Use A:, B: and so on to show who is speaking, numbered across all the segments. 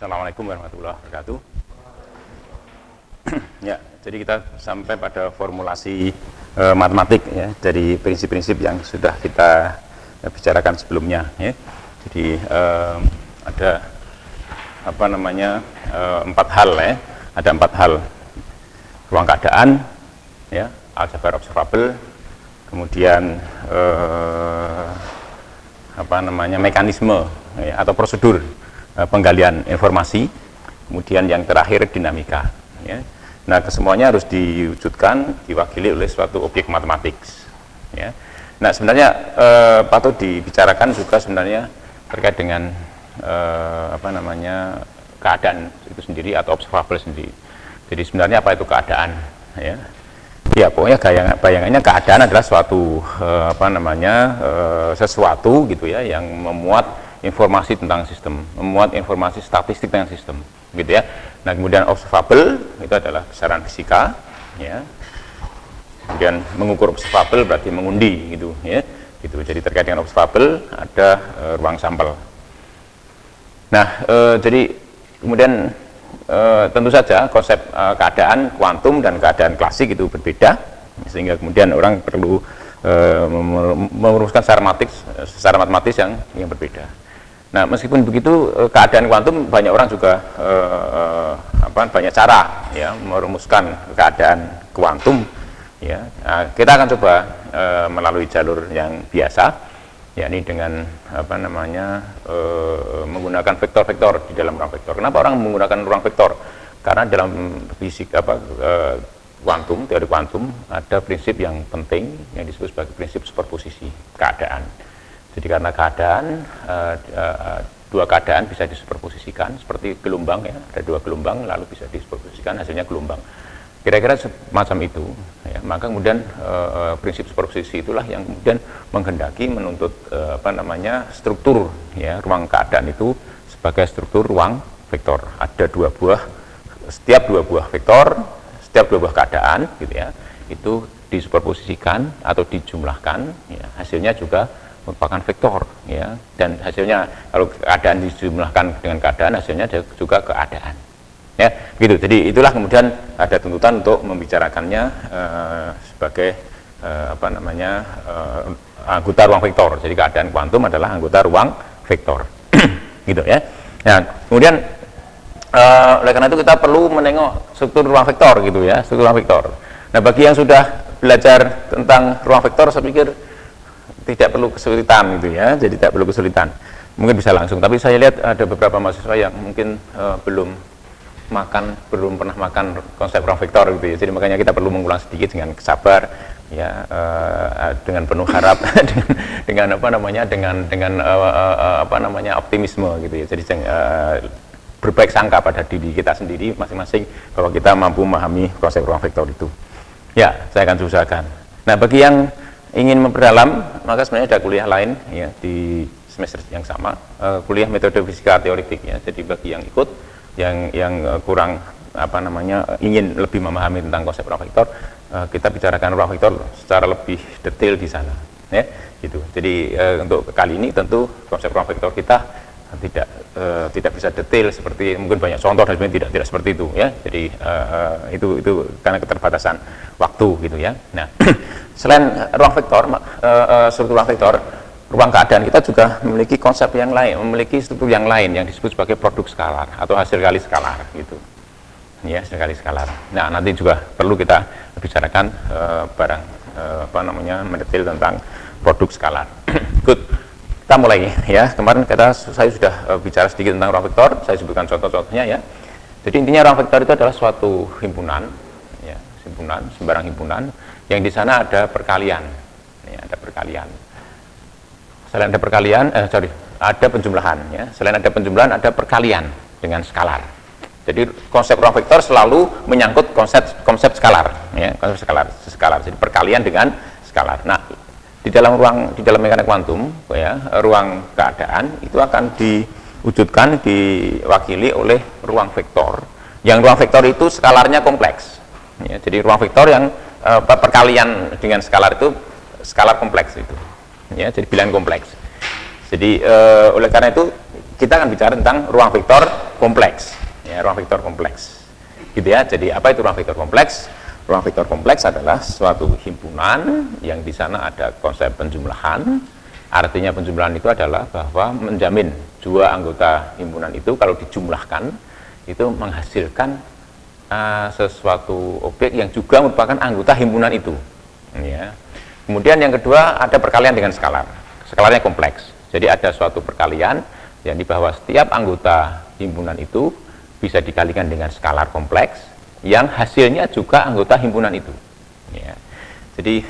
A: Assalamualaikum warahmatullahi wabarakatuh. Ya, jadi kita sampai pada formulasi matematik ya dari prinsip-prinsip yang sudah kita bicarakan sebelumnya. Ya. Jadi ada apa namanya 4 hal ya, ada 4 hal: ruang keadaan, ya, aljabar observable, kemudian apa namanya mekanisme ya, atau prosedur penggalian informasi, kemudian yang terakhir dinamika. Ya. Nah, kesemuanya harus diwujudkan, diwakili oleh suatu objek matematik. Ya. Nah, sebenarnya patut dibicarakan juga sebenarnya terkait dengan apa namanya keadaan itu sendiri atau observable sendiri. Jadi sebenarnya apa itu keadaan? Ya, ya pokoknya bayangannya keadaan adalah suatu apa namanya sesuatu gitu ya yang memuat informasi tentang sistem, memuat informasi statistik tentang sistem, gitu ya. Nah, kemudian observable itu adalah besaran fisika, ya. Kemudian mengukur observable berarti mengundi, gitu, ya. Gitu. Jadi terkait dengan observable ada ruang sampel. Nah, jadi kemudian tentu saja konsep keadaan kuantum dan keadaan klasik itu berbeda, sehingga kemudian orang perlu merumuskan secara matematis yang berbeda. Nah, meskipun begitu, keadaan kuantum banyak orang juga banyak cara ya merumuskan keadaan kuantum ya. Nah, kita akan coba melalui jalur yang biasa, yakni dengan apa namanya menggunakan vektor-vektor di dalam ruang vektor. Kenapa orang menggunakan ruang vektor? Karena dalam fisik kuantum, teori kuantum ada prinsip yang penting yang disebut sebagai prinsip superposisi keadaan. Jadi karena keadaan, dua keadaan bisa disuperposisikan seperti gelombang ya, ada dua gelombang lalu bisa disuperposisikan hasilnya gelombang. Kira-kira semacam itu. Ya. Maka kemudian prinsip superposisi itulah yang kemudian menghendaki menuntut apa namanya struktur ya ruang keadaan itu sebagai struktur ruang vektor. Ada setiap dua buah vektor, setiap dua buah keadaan gitu ya, itu disuperposisikan atau dijumlahkan. Ya, hasilnya juga merupakan vektor ya, dan hasilnya kalau keadaan dijumlahkan dengan keadaan hasilnya juga keadaan ya gitu. Jadi itulah kemudian ada tuntutan untuk membicarakannya sebagai apa namanya anggota ruang vektor. Jadi keadaan kuantum adalah anggota ruang vektor gitu ya. Nah, kemudian oleh karena itu kita perlu menengok struktur ruang vektor gitu ya, struktur ruang vektor. Nah, bagi yang sudah belajar tentang ruang vektor saya pikir tidak perlu kesulitan gitu ya, jadi tidak perlu kesulitan, mungkin bisa langsung. Tapi saya lihat ada beberapa mahasiswa yang mungkin belum pernah makan konsep ruang vektor gitu ya, jadi makanya kita perlu mengulang sedikit dengan sabar ya, dengan penuh harap dengan apa namanya apa namanya optimisme gitu ya. Jadi berbaik sangka pada diri kita sendiri masing-masing bahwa kita mampu memahami konsep ruang vektor itu. Ya, saya akan usahakan. Nah, bagi yang ingin memperdalam, maka sebenarnya ada kuliah lain ya di semester yang sama, kuliah metode fisika teoritik ya. Jadi bagi yang ikut, yang kurang apa namanya ingin lebih memahami tentang konsep ruang vektor, kita bicarakan ruang vektor secara lebih detail di sana ya gitu. Jadi untuk kali ini tentu konsep ruang vektor kita tidak bisa detail seperti mungkin banyak contoh dan sebenarnya tidak seperti itu ya. Jadi itu karena keterbatasan waktu gitu ya. Nah, selain ruang vektor, struktur ruang vektor, ruang keadaan kita juga memiliki konsep yang lain, memiliki struktur yang lain yang disebut sebagai produk skalar atau hasil kali skalar gitu. Ya, hasil kali skalar. Nah, nanti juga perlu kita bicarakan apa namanya mendetail tentang produk skalar. Good. Kita mulai ya. Kemarin saya sudah bicara sedikit tentang ruang vektor, saya sebutkan contoh-contohnya ya. Jadi intinya ruang vektor itu adalah suatu himpunan ya, sembarang himpunan yang di sana ada perkalian ya, ada perkalian. Selain ada perkalian ada penjumlahan ya. Selain ada penjumlahan ada perkalian dengan skalar. Jadi konsep ruang vektor selalu menyangkut konsep skalar ya, konsep skalar. Jadi perkalian dengan skalar. Nah, di dalam mekanika kuantum ya, ruang keadaan itu akan diwujudkan, diwakili oleh ruang vektor. Yang ruang vektor itu skalarnya kompleks ya, jadi ruang vektor yang perkalian dengan skalar itu skalar kompleks itu ya, jadi bilangan kompleks. Jadi oleh karena itu kita akan bicara tentang ruang vektor kompleks. Ya, ruang vektor kompleks. Gitu ya. Jadi apa itu ruang vektor kompleks? Ruang vektor kompleks adalah suatu himpunan yang di sana ada konsep penjumlahan. Artinya penjumlahan itu adalah bahwa menjamin dua anggota himpunan itu kalau dijumlahkan itu menghasilkan sesuatu objek yang juga merupakan anggota himpunan itu. Ya. Kemudian yang kedua ada perkalian dengan skalar. Skalarnya kompleks. Jadi ada suatu perkalian yang di bawah setiap anggota himpunan itu bisa dikalikan dengan skalar kompleks yang hasilnya juga anggota himpunan itu. Ya. Jadi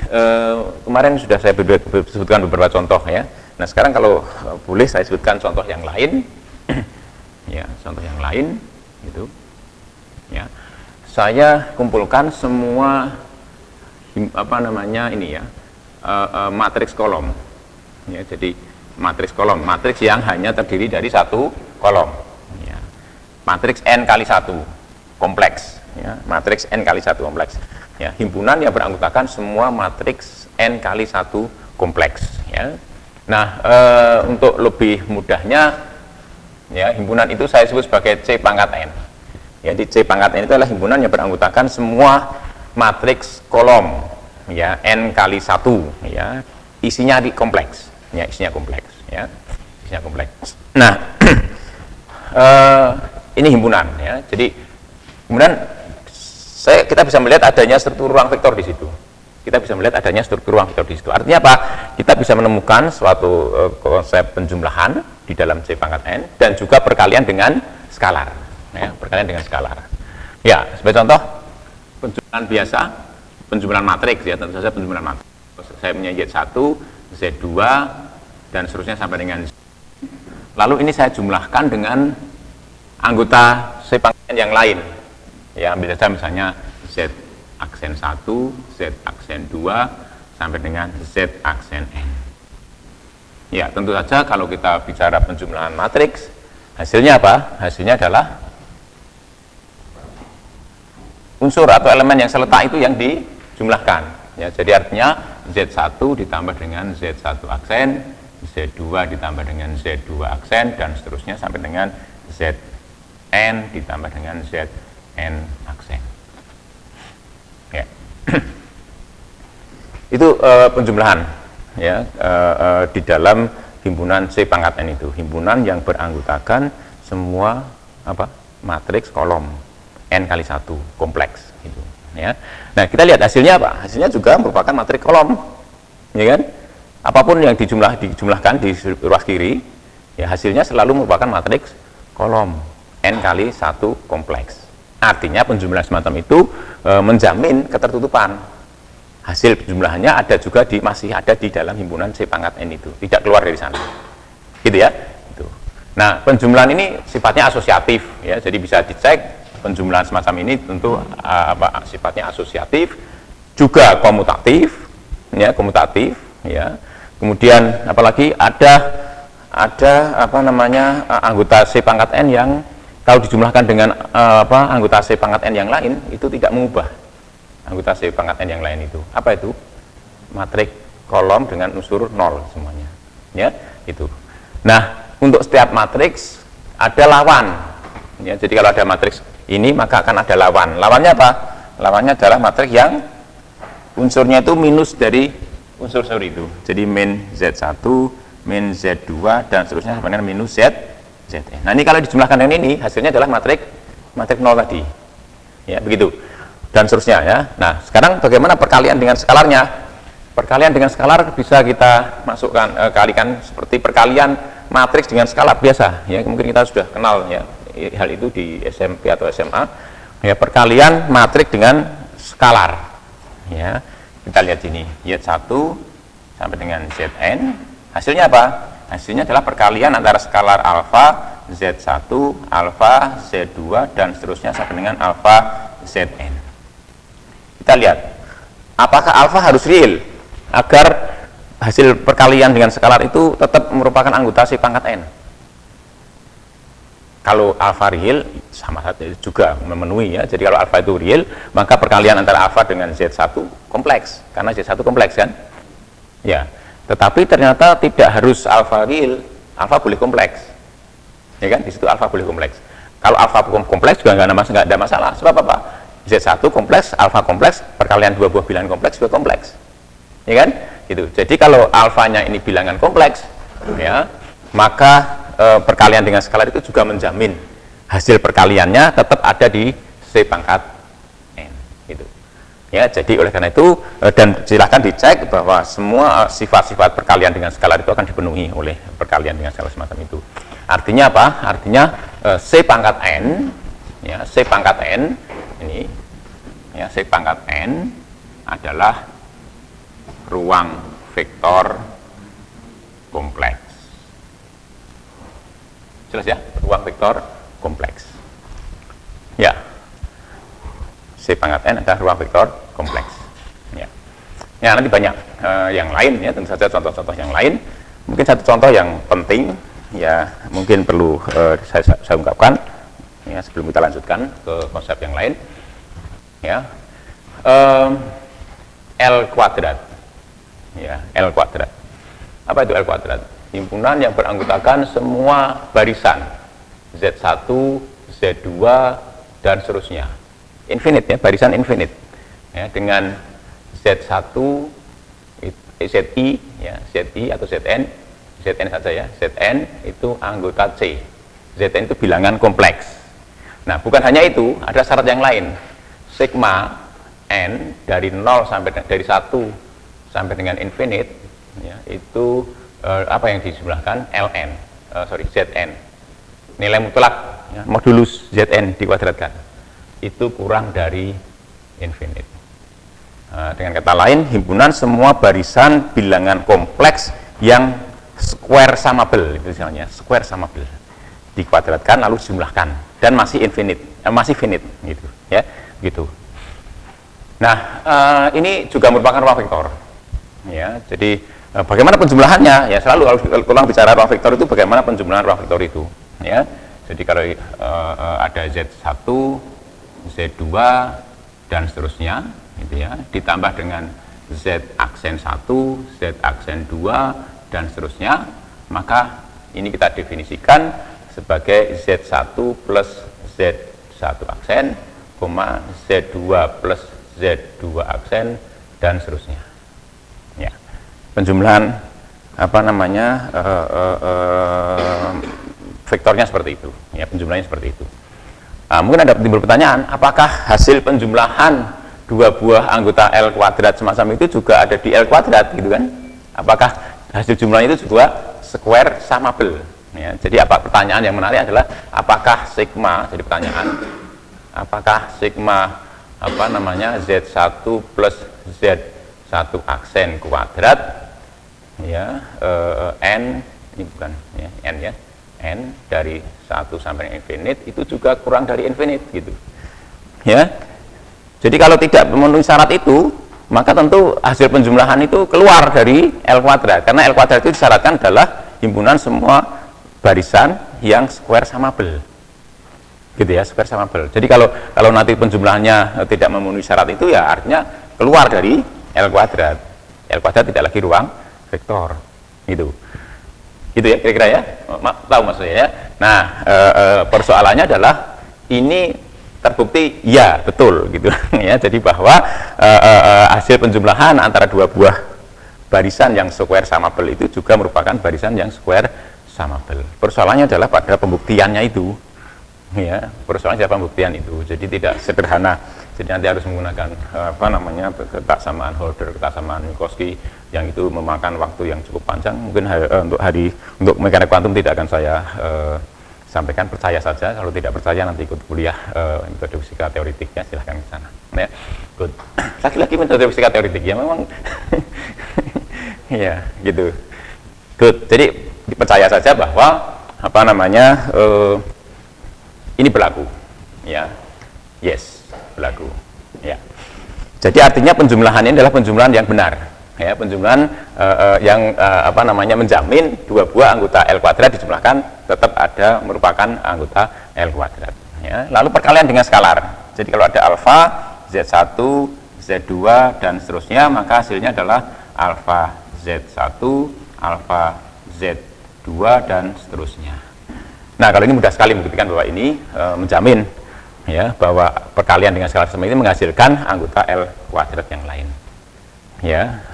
A: kemarin sudah saya sebutkan beberapa contoh ya. Nah sekarang kalau boleh saya sebutkan contoh yang lain. Ya, contoh yang lain gitu. Ya. Saya kumpulkan semua ini ya, matriks kolom. Ya, jadi matriks kolom, matriks yang hanya terdiri dari satu kolom. Ya. Matriks n kali 1 kompleks. Ya, matriks n kali 1 kompleks. Ya, himpunan yang beranggotakan semua matriks n kali 1 kompleks. Ya. Nah, untuk lebih mudahnya, ya, himpunan itu saya sebut sebagai C pangkat n. Jadi C pangkat n itu adalah himpunan yang beranggotakan semua matriks kolom, ya, n kali 1, ya, isinya di kompleks. Ya, isinya kompleks, ya, isinya kompleks. Nah, ini himpunan, ya. Jadi kemudian kita bisa melihat adanya struktur ruang vektor di situ. Kita bisa melihat adanya struktur ruang vektor di situ. Artinya apa? Kita bisa menemukan suatu konsep penjumlahan di dalam C pangkat n dan juga perkalian dengan skalar, ya, perkalian dengan skalar. Ya, sebagai contoh penjumlahan biasa, penjumlahan matriks, ya, tentu saja penjumlahan matriks. Saya punya Z1, Z2 dan seterusnya sampai dengan Z. Lalu ini saya jumlahkan dengan anggota C pangkat n yang lain. Ya, ambil saja misalnya Z aksen 1, Z aksen 2 sampai dengan Z aksen n. Ya, tentu saja kalau kita bicara penjumlahan matriks, hasilnya apa? Hasilnya adalah unsur atau elemen yang seletak itu yang dijumlahkan. Ya, jadi artinya Z1 ditambah dengan Z1 aksen, Z2 ditambah dengan Z2 aksen, dan seterusnya sampai dengan Zn ditambah dengan Zn aksen. Ya. Itu penjumlahan, ya, di dalam himpunan C pangkat n itu, himpunan yang beranggotakan semua matriks kolom n kali 1 kompleks gitu. Ya. Nah, kita lihat hasilnya apa? Hasilnya juga merupakan matriks kolom, ya kan? Apapun yang dijumlahkan di ruas kiri, ya, hasilnya selalu merupakan matriks kolom n kali 1 kompleks. Artinya penjumlahan semacam itu menjamin ketertutupan. Hasil penjumlahannya masih ada di dalam himpunan C pangkat n itu, tidak keluar dari sana. Gitu ya. Gitu. Nah, penjumlahan ini sifatnya asosiatif, ya, jadi bisa dicek. Penjumlahan semacam ini tentu sifatnya asosiatif, juga komutatif, ya, komutatif, ya. Kemudian apalagi ada anggota C pangkat n yang kalau dijumlahkan dengan anggota C pangkat n yang lain itu tidak mengubah anggota C pangkat n yang lain itu. Apa itu? Matriks kolom dengan unsur 0 semuanya, ya, itu. Nah, untuk setiap matriks ada lawan, ya. Jadi kalau ada matriks ini maka akan ada lawan. Lawannya apa? Lawannya adalah matriks yang unsurnya itu minus dari unsur-unsur itu. Jadi min Z1, min Z2 dan seterusnya sampai dengan minus Zn. Nah, ini kalau dijumlahkan dengan ini hasilnya adalah matriks 0 tadi. Ya, begitu. Dan seterusnya, ya. Nah, sekarang bagaimana perkalian dengan skalarnya? Perkalian dengan skalar bisa kita masukkan kalikan seperti perkalian matriks dengan skalar biasa, ya. Mungkin kita sudah kenal, ya, hal itu di SMP atau SMA, ya, perkalian matriks dengan skalar, ya. Kita lihat sini Z1 sampai dengan Zn, hasilnya apa? Hasilnya adalah perkalian antara skalar alfa Z1, alfa Z2 dan seterusnya sampai dengan alfa Zn. Kita lihat apakah alfa harus real agar hasil perkalian dengan skalar itu tetap merupakan anggota C pangkat n. Kalau alfa real sama saja juga memenuhi, ya. Jadi kalau alfa itu real, maka perkalian antara alfa dengan Z1 kompleks, karena Z1 kompleks kan? Ya. Tetapi ternyata tidak harus alfa real, alfa boleh kompleks. ya kan? Di situ alfa boleh kompleks. Kalau alfa kompleks juga nggak ada masalah. Sebab apa? Z1 kompleks, alfa kompleks, perkalian dua buah bilangan kompleks juga kompleks, ya kan? Gitu. Jadi kalau alfanya ini bilangan kompleks, ya, maka perkalian dengan skalar itu juga menjamin hasil perkaliannya tetap ada di C pangkat n, gitu. Ya, jadi oleh karena itu dan silahkan dicek bahwa semua sifat-sifat perkalian dengan skalar itu akan dipenuhi oleh perkalian dengan skalar semacam itu. Artinya apa? Artinya C pangkat n, ya, C pangkat n ini, ya, C pangkat n adalah ruang vektor kompleks. Jelas ya, ruang vektor kompleks. Ya, C pangkat n adalah ruang vektor kompleks. Ya, ya nanti banyak yang lain, ya, tentu saja contoh-contoh yang lain. Mungkin satu contoh yang penting, ya, mungkin perlu saya ungkapkan, ya, sebelum kita lanjutkan ke konsep yang lain. Ya, L kuadrat. Ya, L kuadrat. Apa itu L kuadrat? Himpunan yang beranggotakan semua barisan Z1, Z2 dan seterusnya. Infinite, ya, barisan infinite. Ya, dengan Z1 ZI, ya, ZI atau ZN saja, ya. ZN itu anggota C. ZN itu bilangan kompleks. Nah, bukan hanya itu, ada syarat yang lain. Sigma n dari 0 sampai dari 1 sampai dengan infinite, ya, itu apa yang disebelahkan Zn, nilai mutlak, ya, modulus Zn dikuadratkan itu kurang dari infinite. Dengan kata lain, himpunan semua barisan bilangan kompleks yang square summable, misalnya square summable dikuadratkan lalu dijumlahkan dan masih infinite, masih finite, gitu, ya, gitu. Nah, ini juga merupakan ruang vektor, ya. Jadi bagaimana penjumlahannya? Ya, selalu kalau tulang bicara ruang vektor itu bagaimana penjumlahan ruang vektor itu, ya. Jadi kalau ada Z1, Z2 dan seterusnya, gitu, ya, ditambah dengan Z aksen 1, Z aksen 2 dan seterusnya, maka ini kita definisikan sebagai Z1 plus Z1 aksen, Z2 plus Z2 aksen dan seterusnya. Ya. Penjumlahan apa namanya vektornya seperti itu, ya, penjumlahannya seperti itu. Nah, mungkin ada timbul pertanyaan, apakah hasil penjumlahan dua buah anggota L kuadrat semacam itu juga ada di L kuadrat, gitu kan? Apakah hasil jumlahnya itu juga square summable? Ya, jadi apa pertanyaan yang menarik adalah apakah sigma, jadi pertanyaan, apakah sigma apa namanya Z1 plus Z1 aksen kuadrat, ya, n ini bukan, ya, n, ya, n dari 1 sampai infinite itu juga kurang dari infinite, gitu, ya. Jadi kalau tidak memenuhi syarat itu, maka tentu hasil penjumlahan itu keluar dari L kuadrat, karena L kuadrat itu disyaratkan adalah himpunan semua barisan yang square summable, gitu, ya, square summable. Jadi kalau nanti penjumlahannya tidak memenuhi syarat itu, ya artinya keluar dari L kuadrat. L kuadrat tidak lagi ruang vektor, gitu. Gitu, ya, kira-kira, ya. Tahu maksudnya, ya. Nah, persoalannya adalah ini terbukti ya betul, gitu, ya. Jadi bahwa hasil penjumlahan antara dua buah barisan yang square summable itu juga merupakan barisan yang square summable. Persoalannya adalah pada pembuktiannya itu, ya. Persoalannya adalah pembuktian itu. Jadi tidak sederhana. Jadi nanti harus menggunakan apa namanya ketaksamaan Holder, ketaksamaan Minkowski yang itu memakan waktu yang cukup panjang. Mungkin untuk mekanik kuantum tidak akan saya sampaikan, percaya saja. Kalau tidak percaya nanti ikut kuliah metode fisika teoritiknya, silahkan ke sana, ya. Good. Lagi-lagi metode fisika teoritik, ya, memang ya, gitu. Good. Jadi percaya saja bahwa apa namanya ini berlaku, ya. Yes, berlaku, ya. Jadi artinya penjumlahan ini adalah penjumlahan yang benar, ya, penjumlahan yang apa namanya menjamin dua buah anggota L kuadrat dijumlahkan tetap ada merupakan anggota L kuadrat, ya. Lalu perkalian dengan skalar. Jadi kalau ada alfa Z1, Z2 dan seterusnya, maka hasilnya adalah alfa Z1, alfa Z2 dan seterusnya. Nah, kalau ini mudah sekali membuktikan bahwa ini menjamin ya bahwa perkalian dengan skala sama ini menghasilkan anggota L kuadrat yang lain. Ya,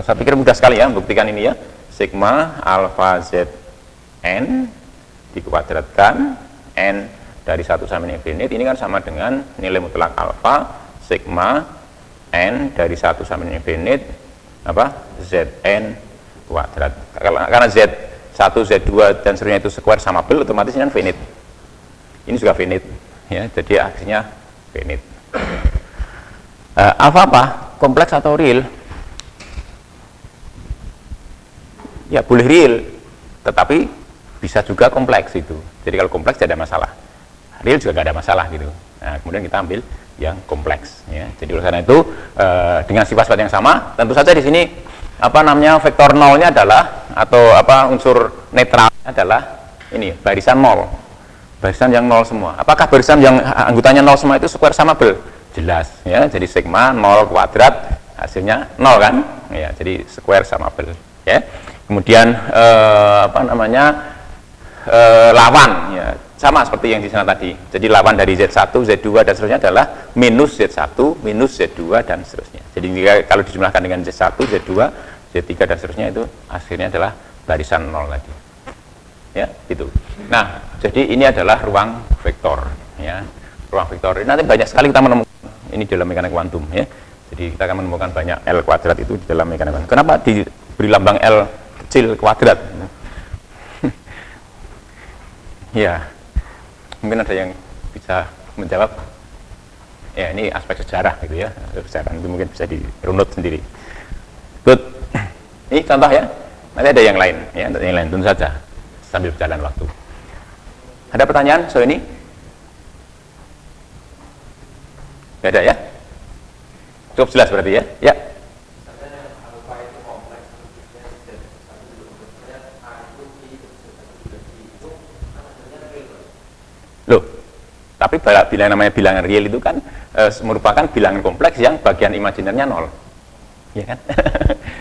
A: saya pikir mudah sekali ya membuktikan ini ya. Sigma alfa z n dikuadratkan n dari 1 sampai infinite ini kan sama dengan nilai mutlak alfa sigma n dari 1 sampai infinite apa zn kuadrat. Karena z1, z2 dan seterusnya itu square sama bel, otomatis ini kan finite. Ini juga finite ya, jadi akhirnya finite. Alfa apa? Kompleks atau real? Ya boleh real, tetapi bisa juga kompleks itu. Jadi kalau kompleks tidak ada masalah, real juga tidak ada masalah gitu. Nah, kemudian kita ambil yang kompleks. Ya. Jadi oleh karena itu dengan sifat-sifat yang sama, tentu saja di sini apa namanya vektor nolnya adalah atau apa unsur netral adalah ini barisan nol, barisan yang nol semua. Apakah barisan yang anggotanya nol semua itu square sama bel? Jelas. Ya. Jadi sigma nol kuadrat hasilnya nol kan? Ya. Jadi square sama bel. Ya. Kemudian apa namanya lawan ya sama seperti yang di sana tadi. Jadi lawan dari Z1, Z2 dan seterusnya adalah minus Z1, minus Z2 dan seterusnya. Jadi kalau dijumlahkan dengan Z1, Z2, Z3 dan seterusnya itu hasilnya adalah barisan nol tadi. Ya, gitu. Nah, jadi ini adalah ruang vektor ya. Ruang vektor. Nanti banyak sekali kita menemukan ini dalam mekanika kuantum ya. Jadi kita akan menemukan banyak L kuadrat itu di dalam mekanika kuantum. Kenapa diberi lambang L kecil kuadrat? Ya, mungkin ada yang bisa menjawab. Ya, ini aspek sejarah gitu ya. Sejarah itu mungkin bisa dirunut sendiri. Good. Ini contoh ya. Nanti ada yang lain ya, ada yang lain tentu saja sambil berjalan waktu. Ada pertanyaan soal ini? Tidak ada ya? Cukup jelas berarti ya? Ya. Loh, tapi bila namanya bilangan real itu kan merupakan bilangan kompleks yang bagian imajinernya nol, ya kan?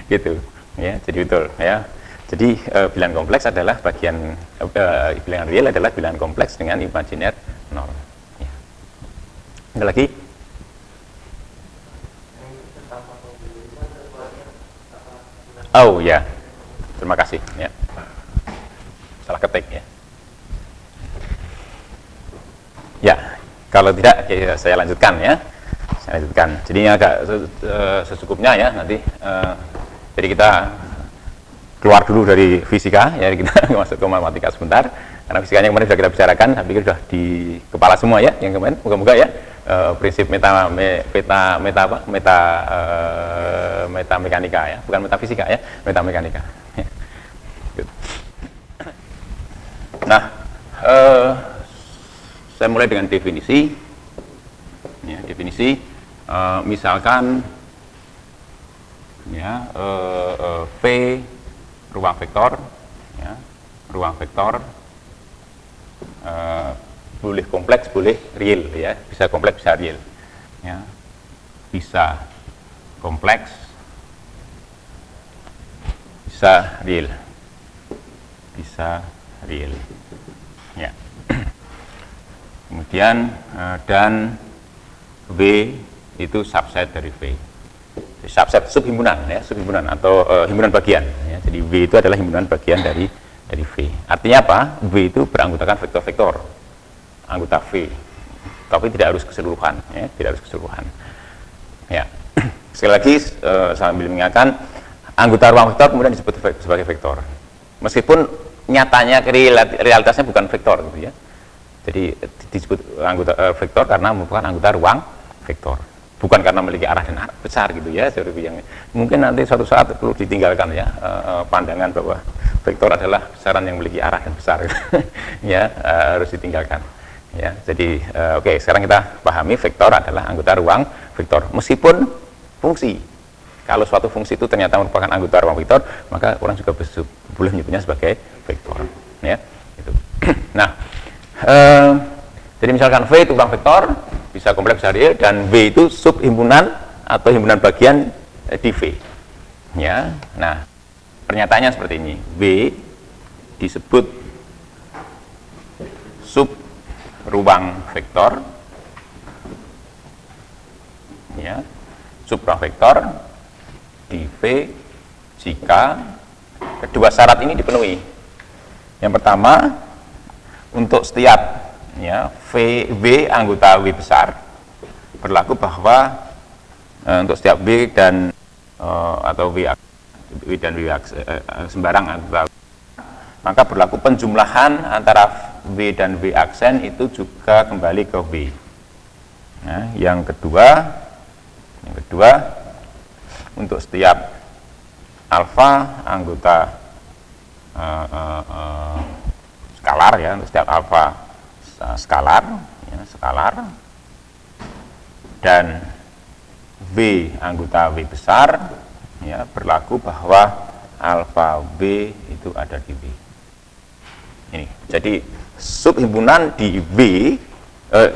A: Gitu, ya. Jadi betul, ya. Jadi bilangan kompleks adalah bagian bilangan real adalah bilangan kompleks dengan imajiner nol. Ya. Ada lagi? Oh ya, terima kasih. Ya. Salah ketik ya. Ya, kalau tidak ya, saya lanjutkan ya. Saya lanjutkan. Jadi ini agak secukupnya ya nanti. Jadi kita keluar dulu dari fisika ya, kita masuk ke matematika sebentar. Karena fisikanya kemarin sudah kita bicarakan, saya pikir sudah di kepala semua ya yang kemarin. Moga-moga ya prinsip meta mekanika ya, bukan metafisika ya, meta mekanika. Nah, saya mulai dengan definisi. Ya, definisi, misalkan ya, V ruang vektor, ya, ruang vektor boleh kompleks, boleh real, ya, bisa kompleks, bisa real, ya, bisa kompleks, bisa real, bisa real, ya. Kemudian dan V itu subset dari V. Subset subhimpunan ya, subhimpunan atau himpunan bagian ya. Jadi V itu adalah himpunan bagian dari V. Artinya apa? V itu beranggotakan vektor-vektor. Anggota V. Tapi tidak harus keseluruhan ya, tidak harus keseluruhan. Ya. Sekali lagi sambil mengingatkan anggota ruang vektor kemudian disebut sebagai vektor. Meskipun nyatanya realitasnya bukan vektor gitu ya. Jadi disebut anggota vektor karena merupakan anggota ruang vektor, bukan karena memiliki arah dan arah besar gitu ya. Seperti yang mungkin nanti suatu saat perlu ditinggalkan ya pandangan bahwa vektor adalah besaran yang memiliki arah dan besar gitu. Ya harus ditinggalkan ya. Jadi oke, sekarang kita pahami vektor adalah anggota ruang vektor meskipun fungsi. Kalau suatu fungsi itu ternyata merupakan anggota ruang vektor, maka orang juga boleh menyebutnya sebagai vektor ya. Itu. Nah, jadi misalkan V itu ruang vektor, bisa kompleks, bisa real, dan V itu subhimpunan atau himpunan bagian di V. Ya, nah pernyataannya seperti ini. V disebut sub ruang vektor, ya, sub ruang vektor di V jika kedua syarat ini dipenuhi. Yang pertama, untuk setiap ya V anggota W besar berlaku bahwa untuk setiap W dan atau W dan W sembarang anggota, maka berlaku penjumlahan antara W dan W aksen itu juga kembali ke W. Nah, yang kedua untuk setiap alfa anggota skalar, ya, untuk setiap alfa skalar, ya, skalar, dan V anggota W besar, ya, berlaku bahwa alfa W itu ada di W. Ini jadi subhimpunan di V,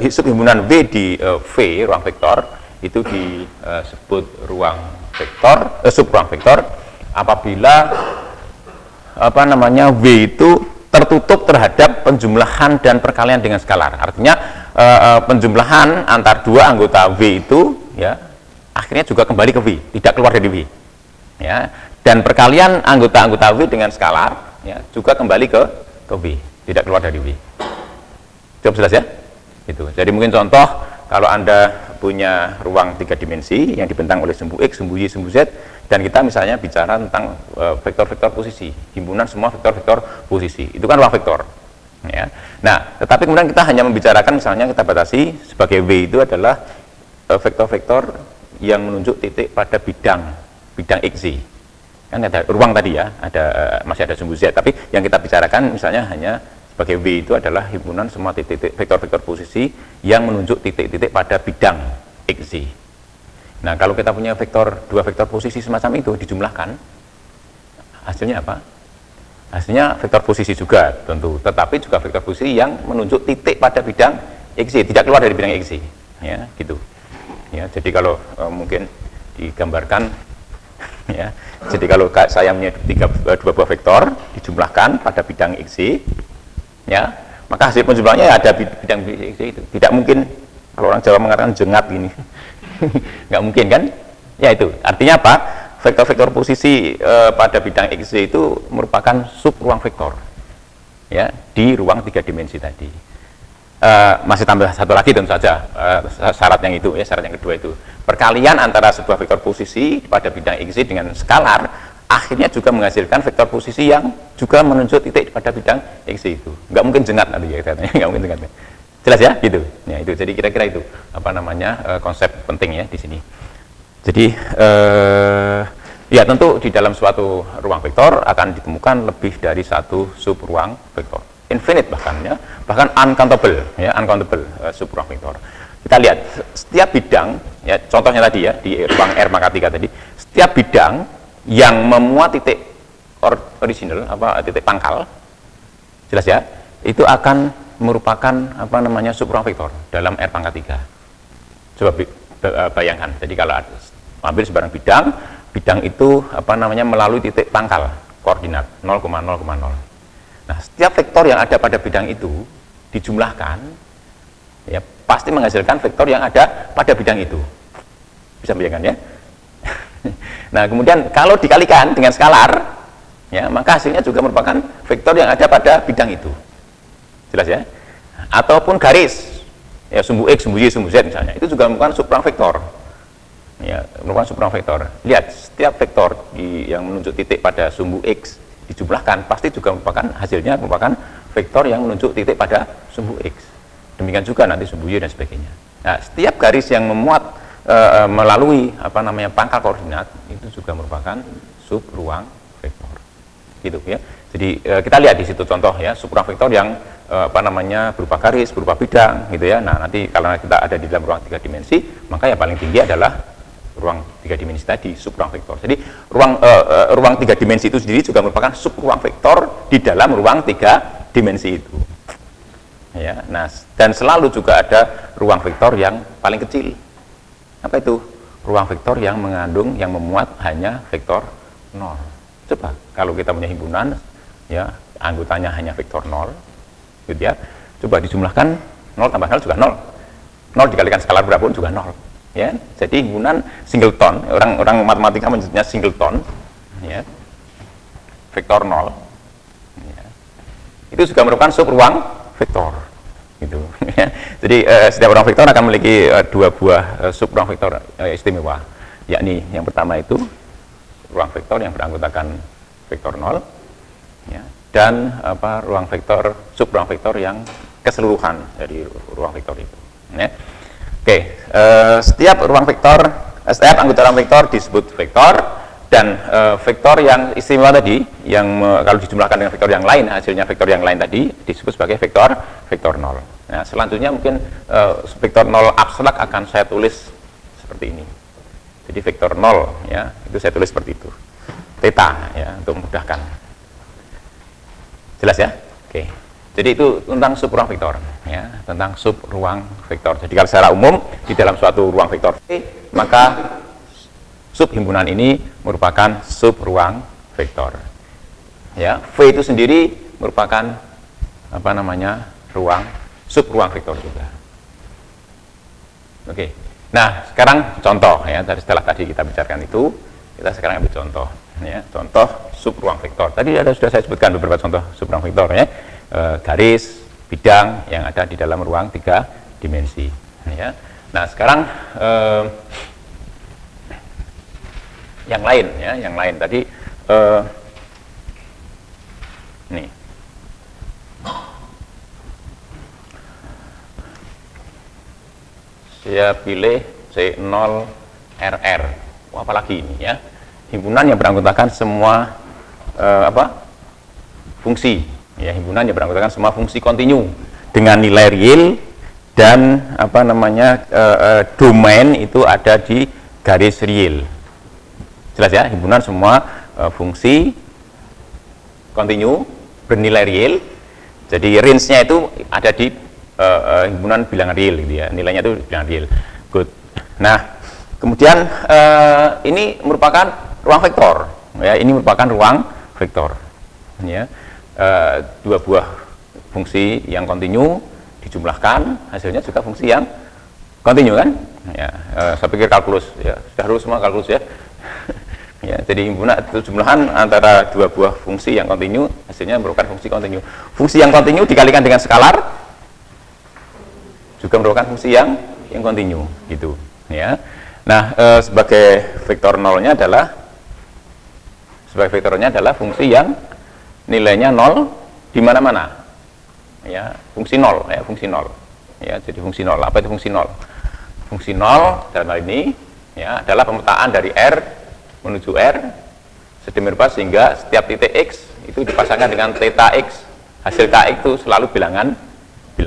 A: subhimpunan V di V ruang vektor itu disebut ruang vektor, sub ruang vektor apabila V itu tertutup terhadap penjumlahan dan perkalian dengan skalar. Artinya penjumlahan antar dua anggota V itu, ya, akhirnya juga kembali ke V, tidak keluar dari V, ya, dan perkalian anggota-anggota V dengan skalar, ya, juga kembali ke V, tidak keluar dari V. Cukup jelas, ya? Itu. Jadi mungkin contoh, kalau Anda punya ruang 3 dimensi yang dibentang oleh sumbu X, sumbu Y, sumbu Z, dan kita misalnya bicara tentang vektor-vektor posisi, himpunan semua vektor-vektor posisi, itu kan ruang vektor, ya. Nah, tetapi kemudian kita hanya membicarakan, misalnya kita batasi sebagai V itu adalah vektor-vektor yang menunjuk titik pada bidang XY. Kan ada ruang tadi, ya, masih ada sumbu Z, tapi yang kita bicarakan misalnya hanya sebagai V itu adalah himpunan semua titik-titik vektor-vektor posisi yang menunjuk titik-titik pada bidang XY. Nah, kalau kita punya dua vektor posisi semacam itu dijumlahkan, hasilnya apa? Hasilnya vektor posisi juga tentu, tetapi juga vektor posisi yang menunjuk titik pada bidang XY, tidak keluar dari bidang XY, ya, gitu. Ya, jadi kalau mungkin digambarkan, ya, jadi kalau saya punya dua buah vektor dijumlahkan pada bidang XY, ya, maka hasil penjumlahannya ada bidang XY itu. Tidak mungkin, kalau orang Jawa mengatakan jengat gini, nggak mungkin, kan? Ya, itu artinya apa? Vektor-vektor posisi pada bidang XY itu merupakan sub ruang vektor, ya, di ruang 3 dimensi tadi. Masih tambah satu lagi tentu saja, syarat yang itu, ya, syarat yang kedua itu perkalian antara sebuah vektor posisi pada bidang XY dengan skalar akhirnya juga menghasilkan vektor posisi yang juga menunjuk titik pada bidang XY itu. Nggak mungkin jengat nanti, ya, katanya. Nggak mungkin jengat. Jelas, ya, gitu. Ya, itu. Jadi kira-kira itu konsep penting, ya, di sini. Jadi ya, tentu di dalam suatu ruang vektor akan ditemukan lebih dari satu sub ruang vektor, infinite bahkan, ya, bahkan uncountable, ya, uncountable sub ruang vektor. Kita lihat setiap bidang, ya, contohnya tadi, ya, di ruang R pangkat 3 tadi, setiap bidang yang memuat titik original, titik pangkal, jelas, ya, itu akan merupakan sub ruang vektor dalam R pangkat 3. Coba bayangkan, jadi kalau ambil sebarang bidang itu melalui titik pangkal koordinat 0,0,0. Nah, setiap vektor yang ada pada bidang itu dijumlahkan, ya, pasti menghasilkan vektor yang ada pada bidang itu. Bisa bayangkan, ya? Nah, kemudian kalau dikalikan dengan skalar, ya, maka hasilnya juga merupakan vektor yang ada pada bidang itu. Jelas, ya? Ataupun garis, ya, sumbu X, sumbu Y, sumbu Z misalnya, itu juga merupakan sub ruang vektor. Ya, merupakan sub ruang vektor. Lihat, setiap vektor yang menunjuk titik pada sumbu X dijumlahkan pasti juga hasilnya merupakan vektor yang menunjuk titik pada sumbu X. Demikian juga nanti sumbu Y dan sebagainya. Nah, setiap garis yang memuat melalui pangkal koordinat itu juga merupakan sub ruang vektor. Gitu, ya. Jadi kita lihat di situ contoh, ya, sub ruang vektor yang berupa garis, berupa bidang, gitu, ya. Nah, nanti kalau kita ada di dalam ruang 3 dimensi, maka yang paling tinggi adalah ruang 3 dimensi tadi, sub ruang vektor. Jadi ruang 3 dimensi itu sendiri juga merupakan sub ruang vektor di dalam ruang 3 dimensi itu. Ya, nah, dan selalu juga ada ruang vektor yang paling kecil. Apa itu? Ruang vektor yang memuat hanya vektor 0. Coba kalau kita punya himpunan, ya, anggotanya hanya vektor 0, gitu, ya. Coba dijumlahkan 0 tambah 0 juga 0. 0 dikalikan skalar berapapun juga 0. Ya, jadi himpunan singleton, orang matematika menyebutnya singleton, ya, vektor 0, ya, itu juga merupakan sub ruang vektor, gitu. Ya. Jadi setiap ruang vektor akan memiliki dua buah sub ruang vektor istimewa, yakni yang pertama itu ruang vektor yang beranggotakan vektor 0, ya, dan ruang vektor sub ruang vektor yang keseluruhan dari ruang vektor itu. Ya. Oke, setiap anggota ruang vektor disebut vektor, dan vektor yang istimewa tadi, yang kalau dijumlahkan dengan vektor yang lain, hasilnya vektor yang lain tadi disebut sebagai vektor 0. Nah, selanjutnya mungkin vektor 0 abstrak akan saya tulis seperti ini. Jadi vektor 0, ya, itu saya tulis seperti itu. Theta, ya, untuk memudahkan. Jelas ya? Oke. Jadi itu tentang sub ruang vektor, ya, tentang sub ruang vektor. Jadi kalau secara umum di dalam suatu ruang vektor V, maka sub himpunan ini merupakan sub ruang vektor. Ya, V itu sendiri merupakan sub ruang vektor juga. Oke. Nah, sekarang contoh, ya, setelah tadi kita bicarakan itu, kita sekarang ambil contoh, ya, contoh sub ruang vektor. Tadi sudah saya sebutkan beberapa contoh sub ruang vektor, ya. Garis, bidang yang ada di dalam ruang 3 dimensi, ya. Nah, sekarang yang lain, ya, yang lain tadi nih. Saya pilih C0RR. Apalagi ini, ya, himpunan yang beranggotakan semua fungsi, ya, himpunan yang beranggotakan semua fungsi kontinu dengan nilai real dan domain itu ada di garis real. Jelas ya, himpunan semua fungsi kontinu bernilai real. Jadi range-nya itu ada di himpunan bilangan real, gitu ya. Nilainya itu bilangan real. Good. Nah, kemudian ini merupakan ruang vektor, ya. Ini merupakan ruang vektor, ya. Dua buah fungsi yang kontinu dijumlahkan, hasilnya juga fungsi yang kontinu, kan? Ya, saya pikir kalkulus, ya, sudah lulus semua kalkulus, ya. Ya, jadi himpunan itu jumlahan antara dua buah fungsi yang kontinu, hasilnya merupakan fungsi kontinu. Fungsi yang kontinu dikalikan dengan skalar juga merupakan fungsi yang kontinu, gitu, ya. Nah, sebagai vektor nolnya adalah fungsi yang nilainya 0 di mana-mana, ya, fungsi 0, ya, fungsi 0, ya. Jadi fungsi 0, apa itu fungsi 0? Fungsi 0 dalam hal ini, ya, adalah pemetaan dari R menuju R sedemikian rupa sehingga setiap titik X itu dipasangkan dengan theta X, hasil KX itu selalu bilangan 0,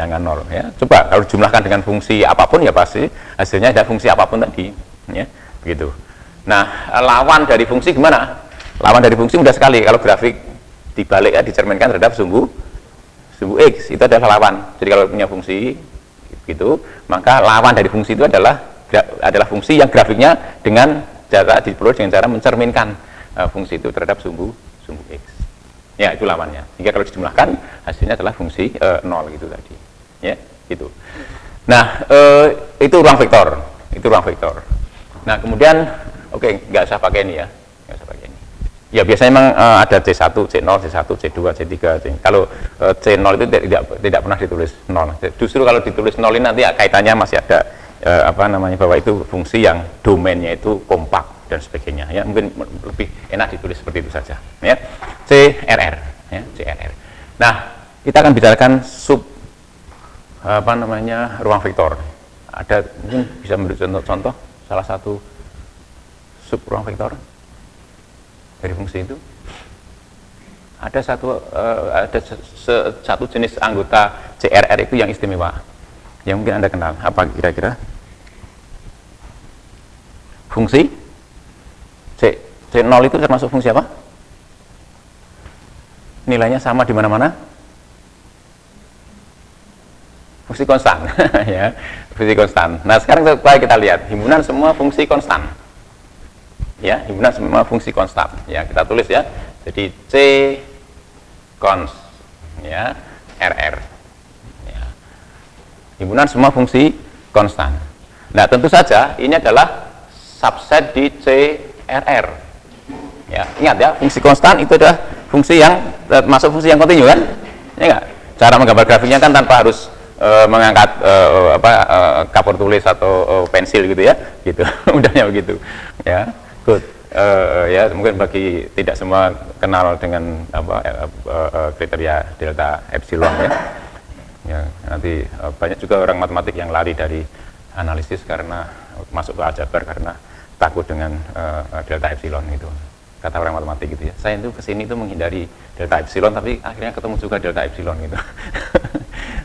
A: ya. Coba kalau dijumlahkan dengan fungsi apapun, ya pasti hasilnya ada fungsi apapun tadi, ya, begitu. Nah, lawan dari fungsi gimana? Lawan dari fungsi mudah sekali, kalau grafik dibalik, ya, dicerminkan terhadap sumbu X, itu adalah lawan. Jadi kalau punya fungsi gitu, maka lawan dari fungsi itu adalah fungsi yang grafiknya diperoleh dengan cara mencerminkan fungsi itu terhadap sumbu X. Ya, itu lawannya. Hingga kalau dijumlahkan hasilnya adalah fungsi 0, gitu tadi. Ya, gitu. Nah, itu ruang vektor. Itu ruang vektor. Nah, kemudian nggak usah pakai ini, ya. Nggak usah pakai ini. Ya, biasanya memang ada C1, C0, C1, C2, C3, Kalau C0 itu tidak pernah ditulis 0. Justru kalau ditulis 0 ini nanti kaitannya masih ada bahwa itu fungsi yang domainnya itu kompak dan sebagainya, ya. Mungkin lebih enak ditulis seperti itu saja, ya. CRR, ya, CRR. Nah, kita akan bicarakan sub ruang vektor. Ada mungkin bisa memberi contoh salah satu sub ruang vektor dari fungsi itu. Ada satu jenis anggota CRR itu yang istimewa, yang mungkin Anda kenal. Apa kira-kira? Fungsi C0 itu termasuk fungsi apa? Nilainya sama di mana-mana? Fungsi konstan. Ya, fungsi konstan. Nah, sekarang kita lihat himpunan semua fungsi konstan. Ya, himpunan semua fungsi konstan. Ya, kita tulis, ya. Jadi C cons, ya, RR. Ya. himpunan semua fungsi konstan. Nah, tentu saja ini adalah subset di CRR. Ya, ingat ya, fungsi konstan itu adalah fungsi yang masuk fungsi yang kontinu kan? Ya enggak? Cara menggambar grafiknya kan tanpa harus mengangkat kapur tulis atau pensil gitu ya, gitu. Mudahnya begitu. Ya, good. Ya, mungkin bagi tidak semua kenal dengan kriteria delta epsilon ya. Ya, nanti banyak juga orang matematik yang lari dari analisis karena masuk ke aljabar karena takut dengan delta epsilon gitu. Kata orang matematik gitu ya, saya itu kesini itu menghindari delta epsilon tapi akhirnya ketemu juga delta epsilon gitu.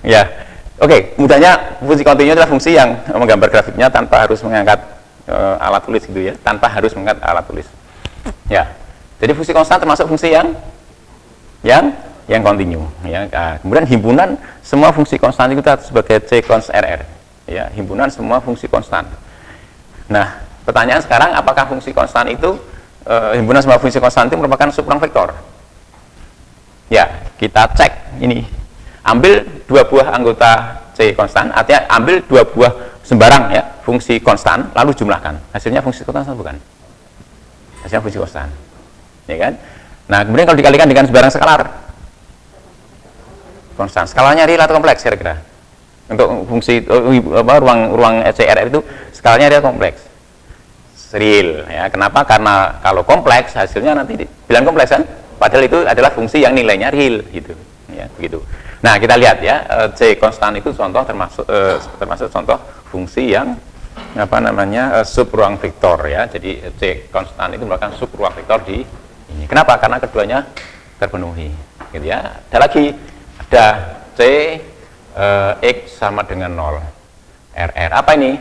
A: Ya, oke, mudahnya fungsi kontinu adalah fungsi yang menggambar grafiknya tanpa harus mengangkat alat tulis gitu ya, tanpa harus mengangkat alat tulis. Ya, jadi fungsi konstan termasuk fungsi yang kontinu. Ya, kemudian himpunan semua fungsi konstan itu sebagai C cons RR. Ya, himpunan semua fungsi konstan. Nah, pertanyaan sekarang, apakah fungsi konstan itu himpunan semua fungsi konstan itu merupakan subruang vektor? Ya, kita cek ini. Ambil dua buah anggota C konstan, artinya ambil dua buah sembarang ya fungsi konstan, lalu jumlahkan. Hasilnya fungsi konstan bukan? Hasilnya fungsi konstan. Ya kan? Nah, kemudian kalau dikalikan dengan sembarang skalar konstan, skalanya real atau kompleks kira-kira? Untuk fungsi ruang CRR itu skalanya real kompleks. Real ya. Kenapa? Karena kalau kompleks hasilnya nanti bilang kompleks kan? Padahal itu adalah fungsi yang nilainya real gitu. Ya, begitu. Nah, kita lihat ya, C konstan itu contoh termasuk contoh fungsi yang subruang vektor ya. Jadi C konstan itu merupakan subruang vektor di ini. Kenapa? Karena keduanya terpenuhi. Gitu ya. Ada lagi, ada C X sama dengan 0 RR. Apa ini?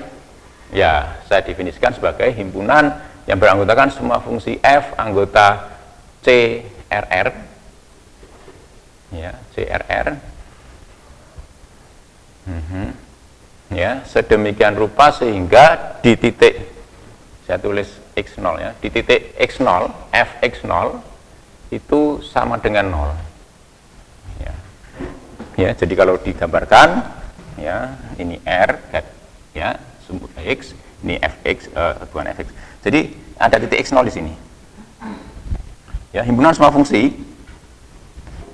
A: Ya, saya definisikan sebagai himpunan yang beranggotakan semua fungsi F anggota CRR. Ya, CRR. Ya, sedemikian rupa sehingga di titik, saya tulis X0 ya, di titik X0, Fx0 itu sama dengan 0. Ya. Ya, jadi kalau digambarkan ya, ini R ya, sumbu X, ini Fx, bukan Fx. Jadi ada titik X0 di sini. Ya, himpunan semua fungsi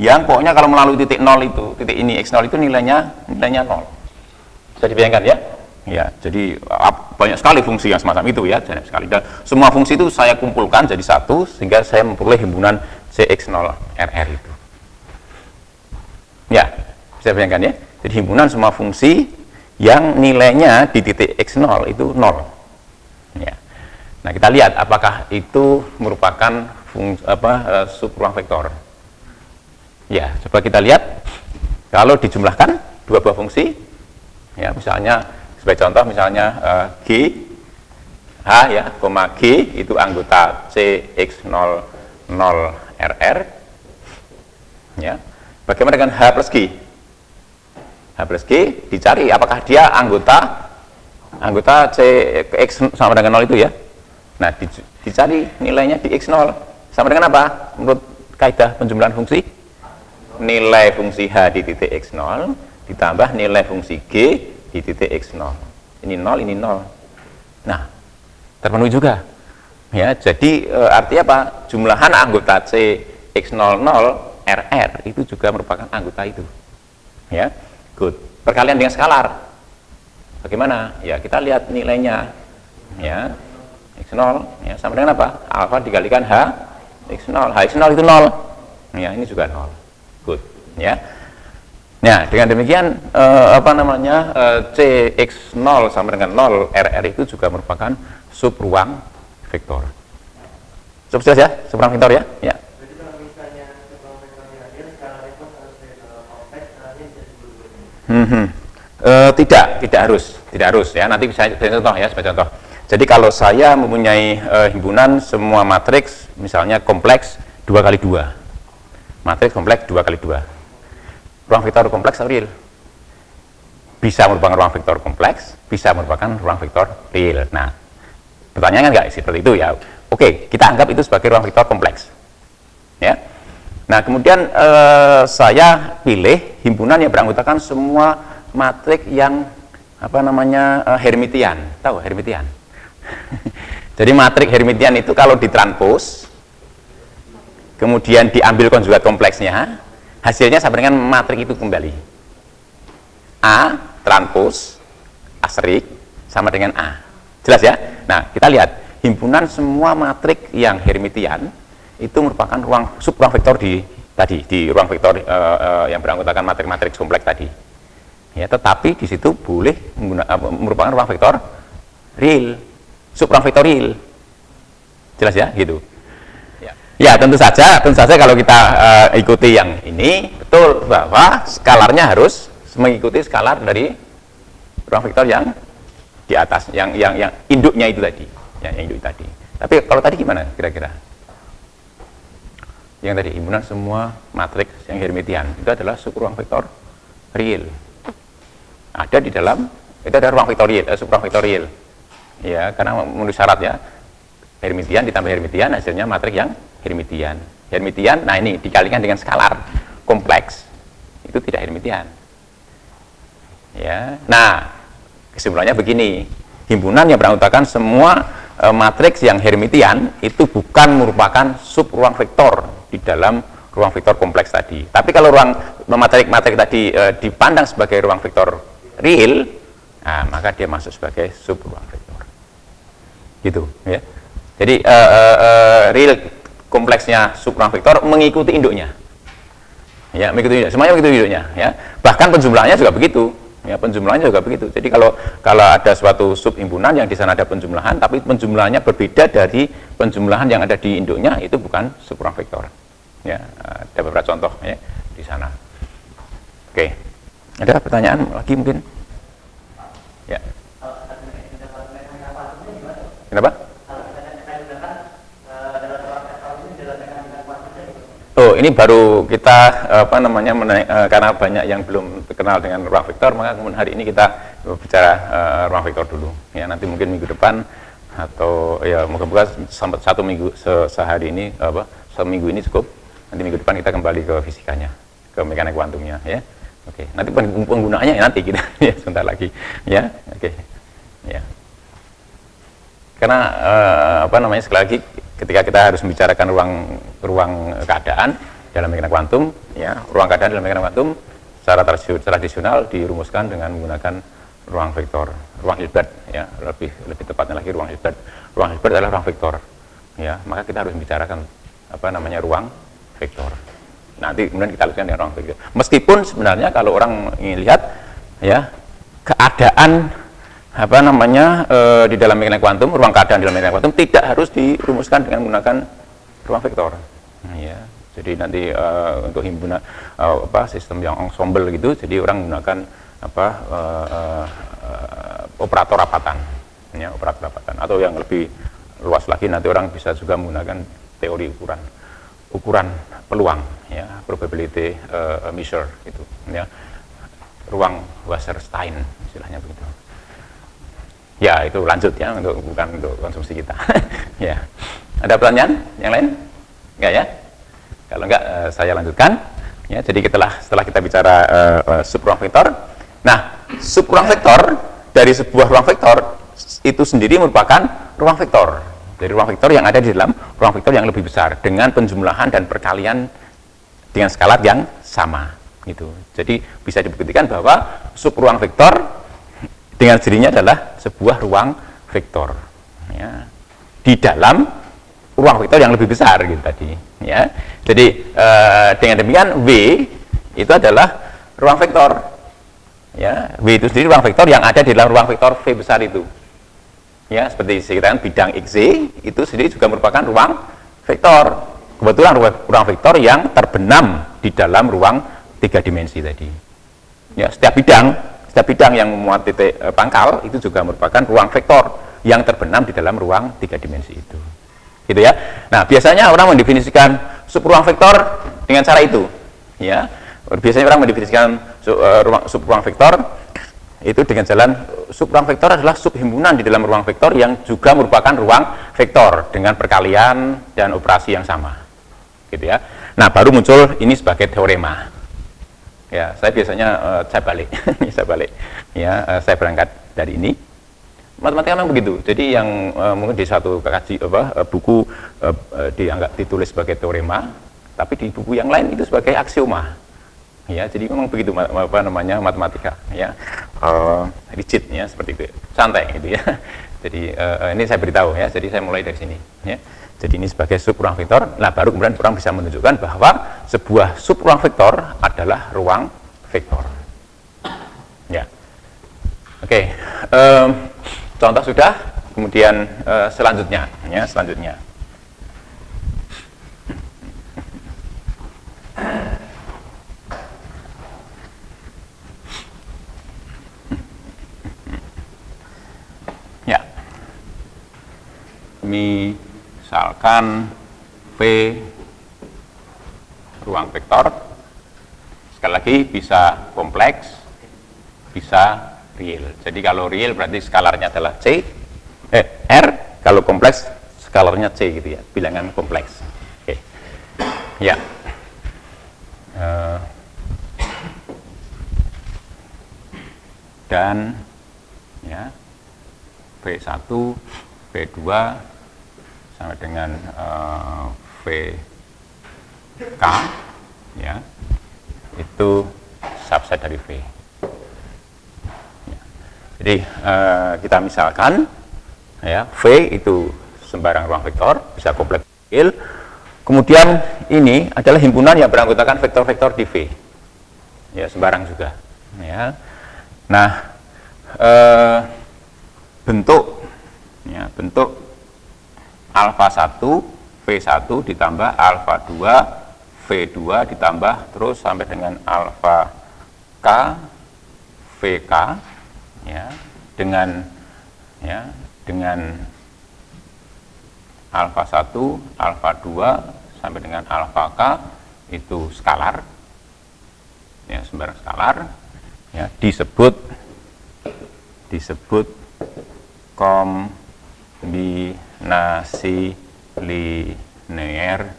A: yang pokoknya kalau melalui titik 0 itu, titik ini X0 itu nilainya 0. Bisa dibayangkan ya? Ya, jadi banyak sekali fungsi yang semacam itu ya, banyak sekali. Dan semua fungsi itu saya kumpulkan jadi satu sehingga saya memperoleh himpunan CX0 RR itu. Ya, bisa bayangkan ya? Jadi himpunan semua fungsi yang nilainya di titik X0 itu 0. Ya. Nah, kita lihat apakah itu merupakan subruang vektor. Ya, coba kita lihat kalau dijumlahkan dua buah fungsi, ya misalnya sebagai contoh misalnya G, H ya, koma G itu anggota CX00 RR, ya. Bagaimana dengan H plus G? H plus G dicari apakah dia anggota CX sama dengan 0 itu ya. Nah, dicari nilainya di X0 sama dengan apa? Menurut kaidah penjumlahan fungsi, nilai fungsi H di titik X0 ditambah nilai fungsi G di titik X0. Ini 0, ini 0. Nah, terpenuhi juga. Ya, jadi artinya apa? Jumlahan anggota C X00 RR itu juga merupakan anggota itu. Ya, good. Perkalian dengan skalar. Bagaimana? Ya, kita lihat nilainya. Ya, X0 ya sama dengan apa? Alfa dikalikan H X0. H0 itu 0. Ya, ini juga 0. Good, ya. Nah, dengan demikian CX0 sama dengan 0 RR itu juga merupakan subruang vektor. Cukup jelas ya, subruang vektor ya? Ya.
B: Jadi kalau misalnya subruang vektornya real, skalanya pun harus kompleks, skalanya bisa dua-duanya.
A: Tidak harus ya. Nanti bisa contoh ya, sebagai contoh. Jadi kalau saya mempunyai himpunan semua matriks misalnya kompleks 2x2. Matriks kompleks 2x2. Ruang vektor kompleks atau real? Bisa merupakan ruang vektor kompleks, bisa merupakan ruang vektor real. Nah, pertanyaannya enggak seperti itu ya. Oke, kita anggap itu sebagai ruang vektor kompleks. Ya. Nah, kemudian saya pilih himpunan yang beranggotakan semua matriks yang Hermitian. Tahu Hermitian? Jadi matrik Hermitian itu kalau ditranspos, kemudian diambil konjugat kompleksnya, hasilnya sama dengan matrik itu kembali. A transpos A serik sama dengan A. Jelas ya? Nah, kita lihat himpunan semua matrik yang Hermitian itu merupakan sub ruang vektor di ruang vektor yang beranggotakan matrik-matrik kompleks tadi. Ya, tetapi di situ boleh merupakan ruang vektor real, sub ruang vektor real. Jelas ya, gitu. Ya, tentu saja kalau kita ikuti yang ini, betul bahwa skalarnya harus mengikuti skalar dari ruang vektor yang di atas, yang induknya itu tadi, yang induk tadi. Tapi kalau tadi gimana kira-kira? Yang tadi himpunan semua matriks yang Hermitian itu adalah sub ruang vektor real. Ada di dalam, itu ada ruang vektorial, sub ruang vektorial. Ya, karena memenuhi syarat ya. Hermitian ditambah Hermitian hasilnya matrik yang Hermitian. Hermitian, nah ini dikalikan dengan skalar kompleks, itu tidak Hermitian. Ya, nah kesimpulannya begini, himpunan yang beranggotakan semua matriks yang Hermitian itu bukan merupakan sub ruang vektor di dalam ruang vektor kompleks tadi. Tapi kalau ruang matrik-matrik tadi dipandang sebagai ruang vektor real, nah, maka dia masuk sebagai sub ruang vektor. Gitu, ya. Jadi real kompleksnya sub ruang vektor mengikuti induknya. Ya, mengikuti induknya. Semuanya mengikuti induknya, ya. Bahkan penjumlahannya juga begitu. Ya, penjumlahannya juga begitu. Jadi kalau ada suatu sub himpunan yang di sana ada penjumlahan, tapi penjumlahannya berbeda dari penjumlahan yang ada di induknya, itu bukan sub ruang vektor. Ya, ada beberapa contoh ya di sana. Oke. Ada pertanyaan lagi mungkin? Ya. Kenapa? Oh, ini baru kita karena banyak yang belum kenal dengan ruang vektor, maka kemudian hari ini kita bicara ruang vektor dulu. Ya, nanti mungkin minggu depan atau ya moga-moga sampai satu minggu sehari ini seminggu ini cukup. Nanti minggu depan kita kembali ke fisikanya, ke mekanik kuantumnya, ya. Oke, nanti penggunaannya ya nanti kita ya sebentar lagi, ya. Oke, ya. Karena sekali lagi ketika kita harus membicarakan ruang keadaan dalam mekanik kuantum, ya, ruang keadaan dalam mekanik kuantum secara tradisional dirumuskan dengan menggunakan ruang vektor, ruang Hilbert, ya, lebih tepatnya lagi ruang Hilbert. Ruang Hilbert adalah ruang vektor, ya. Maka kita harus membicarakan ruang vektor. Nanti kemudian kita lanjutkan dengan ruang vektor. Meskipun sebenarnya kalau orang ingin lihat, ya, keadaan di dalam mekanik kuantum, ruang keadaan dalam mekanik kuantum tidak harus dirumuskan dengan menggunakan ruang vektor. Nah, ya. Jadi nanti untuk himpunan sistem yang ensemble gitu, jadi orang menggunakan operator rapatan, ya, operator rapatan. Atau yang lebih luas lagi nanti orang bisa juga menggunakan teori ukuran peluang, ya, probability measure gitu, ya, ruang Wasserstein istilahnya begitu. Ya, itu lanjut ya, bukan untuk konsumsi kita. Ya, ada pertanyaan yang lain? Enggak ya? Kalau enggak, saya lanjutkan. Ya, jadi setelah kita bicara sub ruang vektor, nah sub ruang vektor dari sebuah ruang vektor itu sendiri merupakan ruang vektor. Dari ruang vektor yang ada di dalam ruang vektor yang lebih besar dengan penjumlahan dan perkalian dengan skalar yang sama gitu. Jadi bisa dibuktikan bahwa sub ruang vektor dengan sendirinya adalah sebuah ruang vektor, ya, di dalam ruang vektor yang lebih besar gitu tadi, ya. Jadi dengan demikian V itu adalah ruang vektor, ya. V itu sendiri ruang vektor yang ada di dalam ruang vektor V besar itu. Ya, seperti kita bidang XZ itu sendiri juga merupakan ruang vektor. Kebetulan ruang vektor yang terbenam di dalam ruang 3 dimensi tadi. Ya, setiap bidang yang memuat titik pangkal itu juga merupakan ruang vektor yang terbenam di dalam ruang 3 dimensi itu. Gitu ya. Nah, biasanya orang mendefinisikan sub ruang vektor dengan cara itu. Ya. Biasanya orang mendefinisikan sub ruang vektor itu dengan jalan sub ruang vektor adalah sub himpunan di dalam ruang vektor yang juga merupakan ruang vektor dengan perkalian dan operasi yang sama, gitu ya. Nah, baru muncul ini sebagai teorema. Ya, saya biasanya saya balik, saya balik. Ya, saya berangkat dari ini. Matematika memang begitu. Jadi yang mungkin di satu buku dianggap ditulis sebagai teorema, tapi di buku yang lain itu sebagai aksioma. Ya, jadi memang begitu matematika. Ya, rigid ya seperti itu, santai gitu ya. Jadi ini saya beritahu ya. Jadi saya mulai dari sini. Ya. Jadi ini sebagai sub ruang vektor. Nah, baru kemudian orang bisa menunjukkan bahwa sebuah sub ruang vektor adalah ruang vektor. Ya, oke. Contoh sudah, kemudian selanjutnya, ya selanjutnya. Ya, misalkan V ruang vektor, sekali lagi bisa kompleks, bisa real. Jadi kalau real berarti skalarnya adalah R, kalau kompleks skalarnya C gitu ya, bilangan kompleks. Oke. Ya. Dan ya V1, V2 sama dengan VK ya, itu subset dari V. Jadi kita misalkan ya, V itu sembarang ruang vektor, bisa kompleks real. Kemudian ini adalah himpunan yang beranggotakan vektor-vektor di V. Ya, sembarang juga. Ya. Nah, bentuk alfa 1 V1 ditambah alfa 2 V2 ditambah terus sampai dengan alfa K VK ya, dengan alfa 1, alfa 2 sampai dengan alfa K itu skalar ya, sembarang skalar ya, disebut kombinasi linear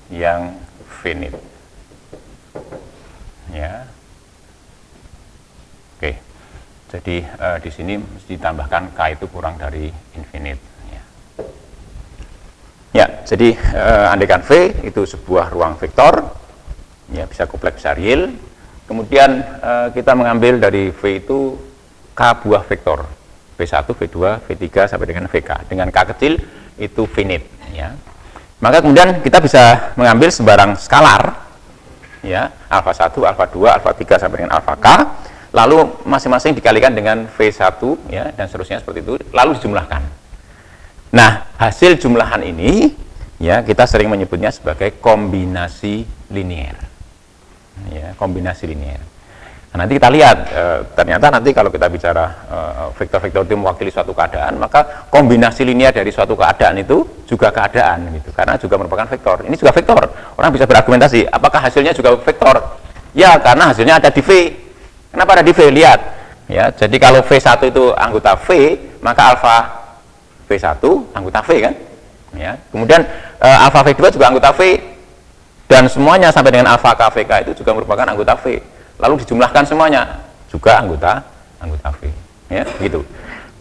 A: yang finite ya. Oke, jadi di sini mesti ditambahkan K itu kurang dari infinite ya. Ya, jadi andaikan V itu sebuah ruang vektor ya, bisa kompleks bisa real. Kemudian kita mengambil dari V itu K buah vektor V1, V2, V3 sampai dengan VK. Dengan K kecil itu finite ya. Maka kemudian kita bisa mengambil sembarang skalar ya, alfa 1, alfa 2, alfa 3 sampai dengan alfa K, lalu masing-masing dikalikan dengan V1 ya, dan seterusnya seperti itu, lalu dijumlahkan. Nah, hasil jumlahan ini ya kita sering menyebutnya sebagai kombinasi linear. Ya, kombinasi linear. Nah, nanti kita lihat ternyata nanti kalau kita bicara vektor-vektor itu mewakili suatu keadaan, maka kombinasi linear dari suatu keadaan itu juga keadaan gitu, karena juga merupakan vektor. Ini juga vektor. Orang bisa berargumentasi, apakah hasilnya juga vektor? Ya, karena hasilnya ada di V. Kenapa ada di V? Lihat. Ya, jadi kalau V1 itu anggota V, maka alfa V1 anggota V kan? Ya. Kemudian alfa V2 juga anggota V, dan semuanya sampai dengan alfa K VK itu juga merupakan anggota V. Lalu dijumlahkan semuanya juga anggota V ya, gitu.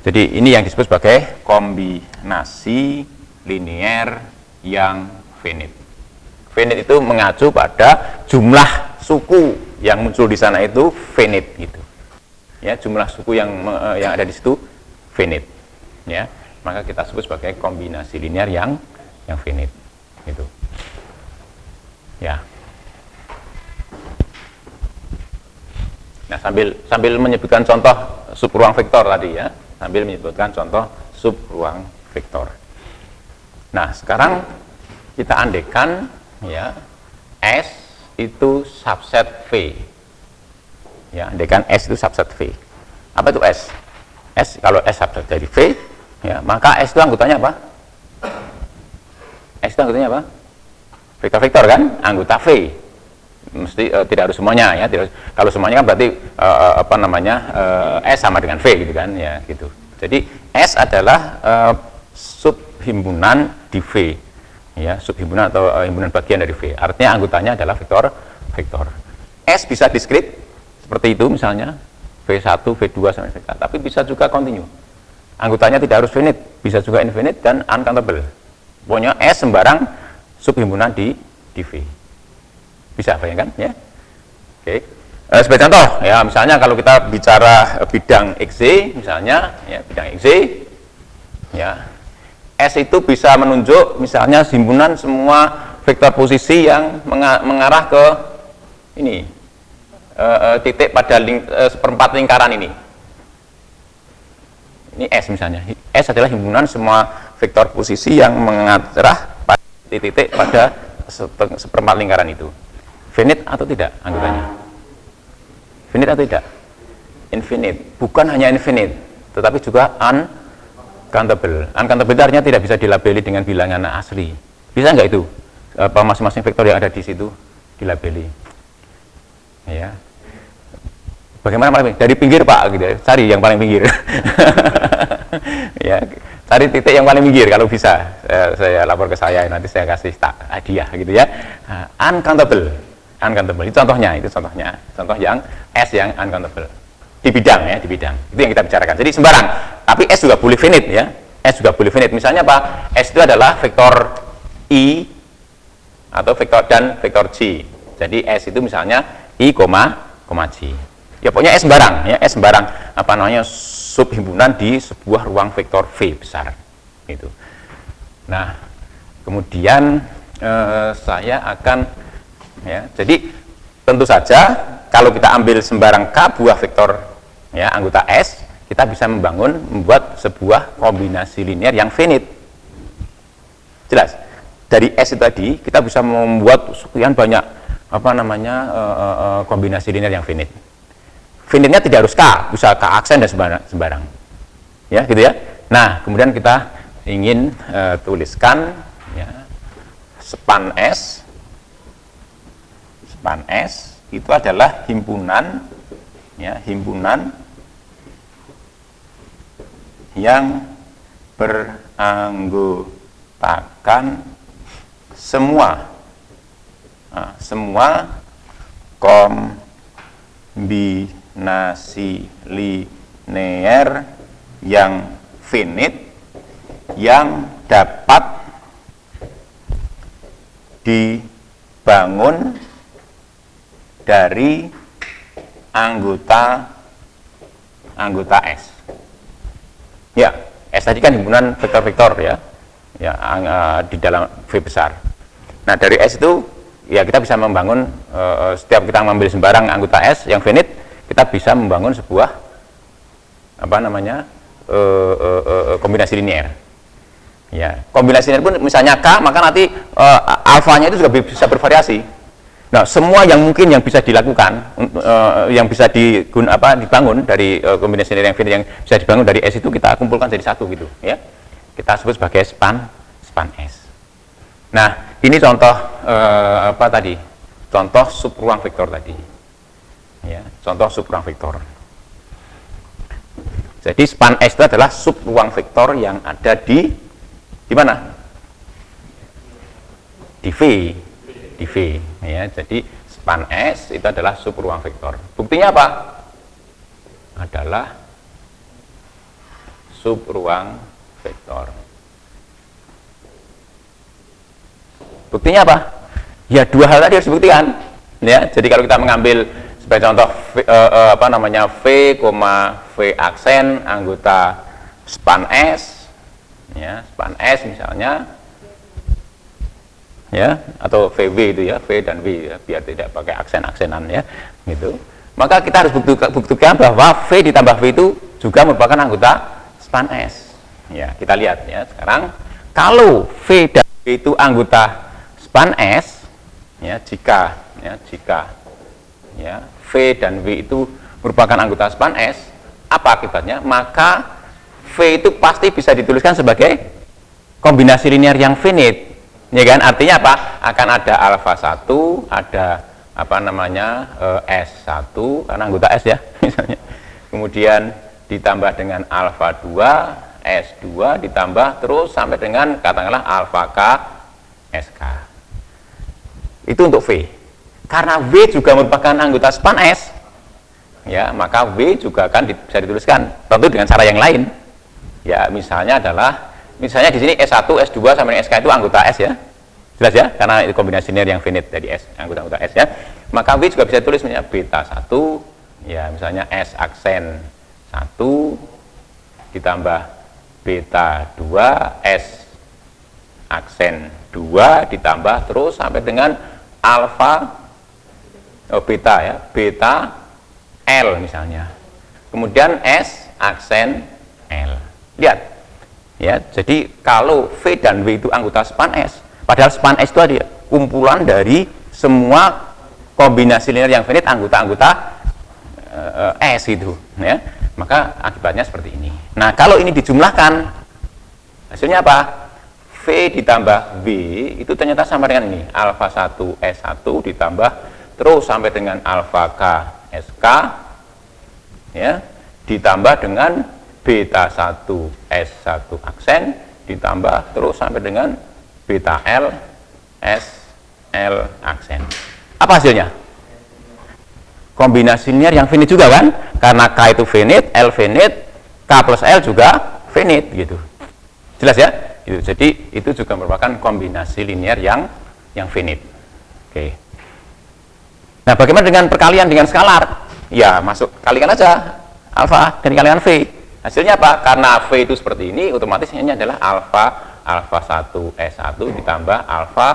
A: Jadi ini yang disebut sebagai kombinasi linear yang finite. Finite itu mengacu pada jumlah suku yang muncul di sana itu finite gitu. Ya, jumlah suku yang ada di situ finite ya. Maka kita sebut sebagai kombinasi linear yang finite gitu. Ya. Nah, sambil menyebutkan contoh sub ruang vektor tadi ya, sambil menyebutkan contoh sub ruang vektor. Nah, sekarang kita andaikan ya S itu subset V. Ya, andaikan S itu subset V. Apa itu S? S kalau S subset dari V, ya, maka S itu anggotanya apa? S itu anggotanya apa? Vektor-vektor kan, anggota V. Mesti tidak harus semuanya ya, kalau semuanya kan berarti S sama dengan V gitu kan ya gitu. Jadi S adalah subhimpunan di V ya, subhimpunan atau himpunan bagian dari V, artinya anggotanya adalah vektor. S bisa diskrit seperti itu misalnya V1, V2 sampai VK, tapi bisa juga continue. Anggotanya tidak harus finite, bisa juga infinite dan uncountable. Pokoknya S sembarang subhimpunan di V. Bisa bayangkan ya? Oke. Sebagai contoh ya, misalnya kalau kita bicara bidang XY misalnya ya, bidang XY ya, S itu bisa menunjuk misalnya himpunan semua vektor posisi yang mengarah ke ini titik pada seperempat lingkaran ini. Ini S misalnya. S adalah himpunan semua vektor posisi yang mengarah pada titik pada seperempat lingkaran itu. Finite atau tidak anggotanya? Finite atau tidak? Infinite. Bukan hanya infinite, tetapi juga uncountable. Uncountable itu artinya tidak bisa dilabeli dengan bilangan asli. Bisa nggak itu? Masing-masing vektor yang ada di situ dilabeli. Ya. Bagaimana paling dari pinggir Pak gitu ya, cari yang paling pinggir. Ya, cari titik yang paling pinggir kalau bisa. Saya lapor ke saya, nanti saya kasih hadiah gitu ya. Uncountable. Uncountable itu contohnya, contoh yang S yang uncountable. Di bidang ya, di bidang. Itu yang kita bicarakan. Jadi sembarang. Tapi S juga boleh finite ya. S juga boleh finite. Misalnya apa? S itu adalah vektor I atau vektor dan vektor J. Jadi S itu misalnya I, J. Ya pokoknya S sembarang ya, S sembarang apa namanya subhimpunan di sebuah ruang vektor V besar gitu. Nah, kemudian saya akan ya, jadi tentu saja kalau kita ambil sembarang K buah vektor ya anggota S, kita bisa membuat sebuah kombinasi linear yang finite. Jelas? Dari S itu tadi kita bisa membuat sekian banyak apa namanya kombinasi linear yang finite. Finite-nya tidak harus K, bisa K aksen dan sembarang. Ya, gitu ya. Nah, kemudian kita ingin tuliskan ya, span S. Span S itu adalah himpunan ya, himpunan yang beranggotakan semua kombinasi linear yang finite yang dapat dibangun dari anggota S. Ya, S tadi kan himpunan vektor-vektor ya, di dalam V besar. Nah, dari S itu ya kita bisa membangun setiap kita mengambil sembarang anggota S yang finite, kita bisa membangun sebuah apa namanya kombinasi linear. Ya, kombinasi linear pun misalnya K, maka nanti alfanya itu juga bisa bervariasi. Nah, semua yang mungkin yang bisa dilakukan, yang bisa dibangun dari kombinasi linear yang finite yang bisa dibangun dari S itu kita kumpulkan jadi satu gitu, ya. Kita sebut sebagai span S. Nah, ini contoh apa tadi? Contoh subruang vektor tadi. Ya, contoh subruang vektor. Jadi span S itu adalah subruang vektor yang ada di mana? Di V. Di V ya. Jadi span S itu adalah subruang vektor. Buktinya apa? Adalah subruang vektor. Buktinya apa? Ya dua hal tadi harus dibuktikan. Ya, jadi kalau kita mengambil sebagai contoh apa namanya V, V aksen anggota span S, ya span S misalnya, ya atau VW itu ya, V dan W ya, biar tidak pakai aksen-aksenan ya, gitu. Maka kita harus buktikan bahwa V ditambah V itu juga merupakan anggota span S. Ya, kita lihat ya sekarang kalau V dan V itu anggota span S, ya jika V dan W itu merupakan anggota span S, apa akibatnya? Maka V itu pasti bisa dituliskan sebagai kombinasi linear yang finite, ya kan? Artinya apa? Akan ada alfa 1, ada apa namanya S1 karena anggota S ya misalnya, kemudian ditambah dengan alfa 2, S2 ditambah terus sampai dengan katakanlah alfa K, SK. Itu untuk V. karena V juga merupakan anggota span S, ya, maka V juga akan bisa dituliskan tentu dengan cara yang lain. Ya, misalnya di sini S1, S2 sampai dengan SK itu anggota S ya. Jelas ya, karena itu kombinasi linear yang finite dari S, anggota-anggota S ya. Maka V juga bisa ditulis misalnya beta 1, ya misalnya S aksen 1 ditambah beta 2, S aksen 2 ditambah terus sampai dengan alfa beta ya, beta L misalnya. Kemudian S aksen L. Lihat. Ya, jadi kalau V dan W itu anggota span S, padahal span S itu ada kumpulan dari semua kombinasi linear yang finite anggota-anggota S itu, ya. Maka akibatnya seperti ini. Nah, kalau ini dijumlahkan, hasilnya apa? V ditambah V itu ternyata sama dengan ini, alfa 1 S1 ditambah terus sampai dengan alfa K SK, ya, ditambah dengan beta 1 S1 aksen ditambah terus sampai dengan beta L S L aksen. Apa hasilnya? Kombinasi linear yang finite juga kan? Karena K itu finite, L finite, K plus L juga finite gitu. Jelas ya? Gitu. Jadi itu juga merupakan kombinasi linear yang finite. Oke. Nah, bagaimana dengan perkalian dengan skalar? Ya, masuk kalikan aja alfa dan dikalikan V. Hasilnya apa? Karena V itu seperti ini, otomatis ini adalah alfa 1 S1 ditambah alfa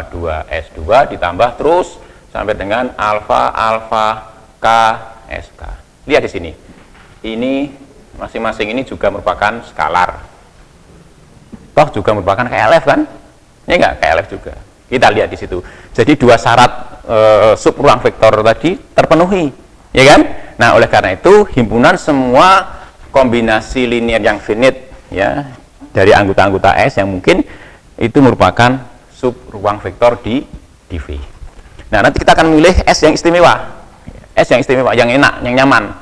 A: 2 S2 ditambah terus sampai dengan alfa K SK. Lihat di sini. Ini masing-masing ini juga merupakan skalar. Toh juga merupakan KLF kan? Ini enggak KLF juga. Kita lihat di situ. Jadi dua syarat sub ruang vektor tadi terpenuhi, ya kan? Nah, oleh karena itu himpunan semua kombinasi linear yang finite ya dari anggota-anggota S yang mungkin itu merupakan sub ruang vektor di V. Nah, nanti kita akan memilih S yang istimewa. S yang istimewa, yang enak, yang nyaman.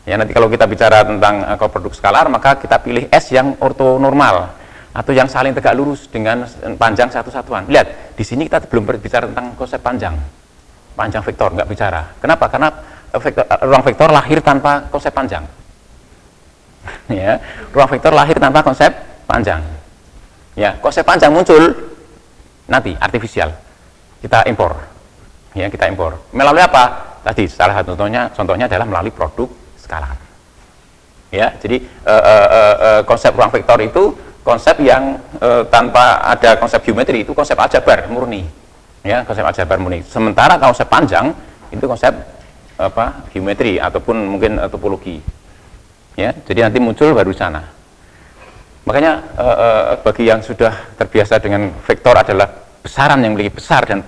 A: Ya, nanti kalau kita bicara tentang koproduk skalar, maka kita pilih S yang ortonormal atau yang saling tegak lurus dengan panjang satu satuan. Lihat, di sini kita belum berbicara tentang konsep panjang vektor, nggak bicara. Kenapa? Karena ruang vektor lahir tanpa konsep panjang. Ya, ruang vektor lahir tanpa konsep panjang. Ya, konsep panjang muncul nanti artifisial. Kita impor. Ya, kita impor. Melalui apa? Tadi salah satu contohnya adalah melalui produk skalar. Ya, jadi konsep ruang vektor itu konsep yang tanpa ada konsep geometri, itu konsep aljabar murni, ya, konsep aljabar murni. Sementara konsep panjang itu konsep geometri ataupun mungkin topologi, ya. Jadi nanti muncul baru sana. Makanya bagi yang sudah terbiasa dengan vektor adalah besaran yang memiliki besar dan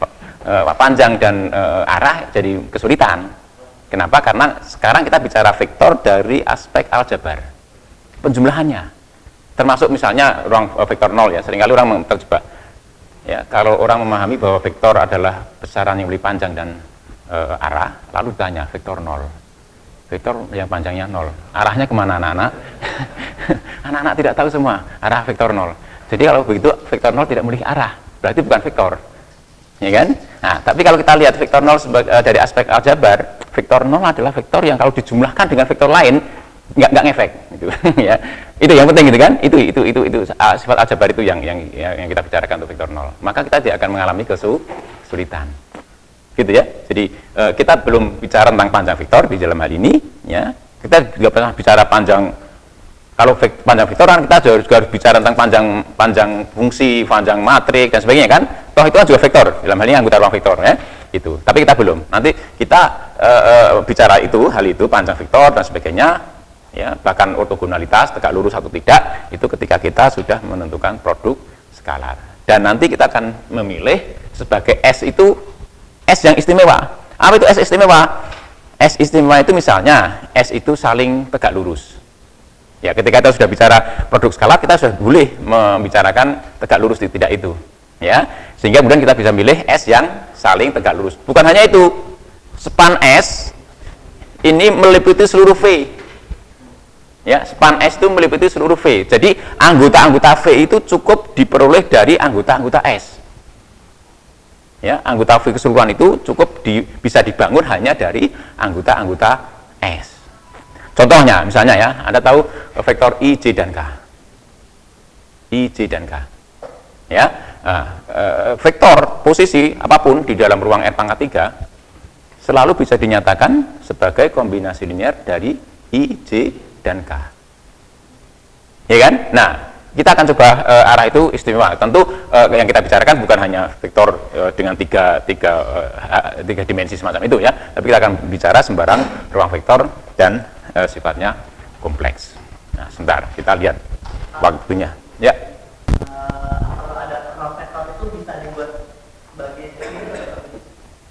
A: panjang dan arah, jadi kesulitan. Kenapa? Karena sekarang kita bicara vektor dari aspek aljabar, penjumlahannya. Termasuk misalnya ruang vektor 0 ya, seringkali orang terjebak. Ya, kalau orang memahami bahwa vektor adalah besaran yang lebih panjang dan arah, lalu ditanya vektor 0. Vektor yang panjangnya 0. Arahnya kemana anak-anak? Anak-anak tidak tahu semua arah vektor 0. Jadi kalau begitu vektor 0 tidak memiliki arah, berarti bukan vektor. Ya kan? Nah, tapi kalau kita lihat vektor 0 dari aspek aljabar, vektor 0 adalah vektor yang kalau dijumlahkan dengan vektor lain nggak ngefek gitu. Ya, itu yang penting gitu kan, itu sifat aljabar itu yang kita bicarakan untuk vektor 0. Maka kita tidak akan mengalami kesulitan gitu ya. Jadi kita belum bicara tentang panjang vektor di dalam hal ini ya. Kita juga pernah bicara panjang, kalau panjang vektor kan kita juga harus bicara tentang panjang fungsi, panjang matrik dan sebagainya kan. Toh itu kan juga vektor, dalam hal ini anggota ruang vektor ya. Itu. Tapi kita belum. Nanti kita bicara hal itu panjang vektor dan sebagainya. Ya, bahkan ortogonalitas, tegak lurus atau tidak, itu ketika kita sudah menentukan produk skalar. Dan nanti kita akan memilih sebagai S itu S yang istimewa. Apa itu S istimewa? S istimewa itu misalnya S itu saling tegak lurus. Ya, ketika kita sudah bicara produk skalar, kita sudah boleh membicarakan tegak lurus tidak itu. Ya, sehingga kemudian kita bisa milih S yang saling tegak lurus. Bukan hanya itu, span S ini meliputi seluruh V. Ya, span S itu meliputi seluruh V. Jadi anggota-anggota V itu cukup diperoleh dari anggota-anggota S. Ya, anggota V keseluruhan itu cukup bisa dibangun hanya dari anggota-anggota S. Contohnya, misalnya ya, Anda tahu vektor I, J, dan K. I, J, dan K. Ya, vektor posisi apapun di dalam ruang R pangkat 3 selalu bisa dinyatakan sebagai kombinasi linear dari I, J, dan K. Ya kan? Nah, kita akan coba arah itu istimewa. Tentu yang kita bicarakan bukan hanya vektor dengan tiga dimensi semacam itu ya, tapi kita akan bicara sembarang ruang vektor dan sifatnya kompleks. Nah, sebentar kita lihat waktunya. Ya.
B: Kalau ada ruang vektor itu bisa dibuat sebagai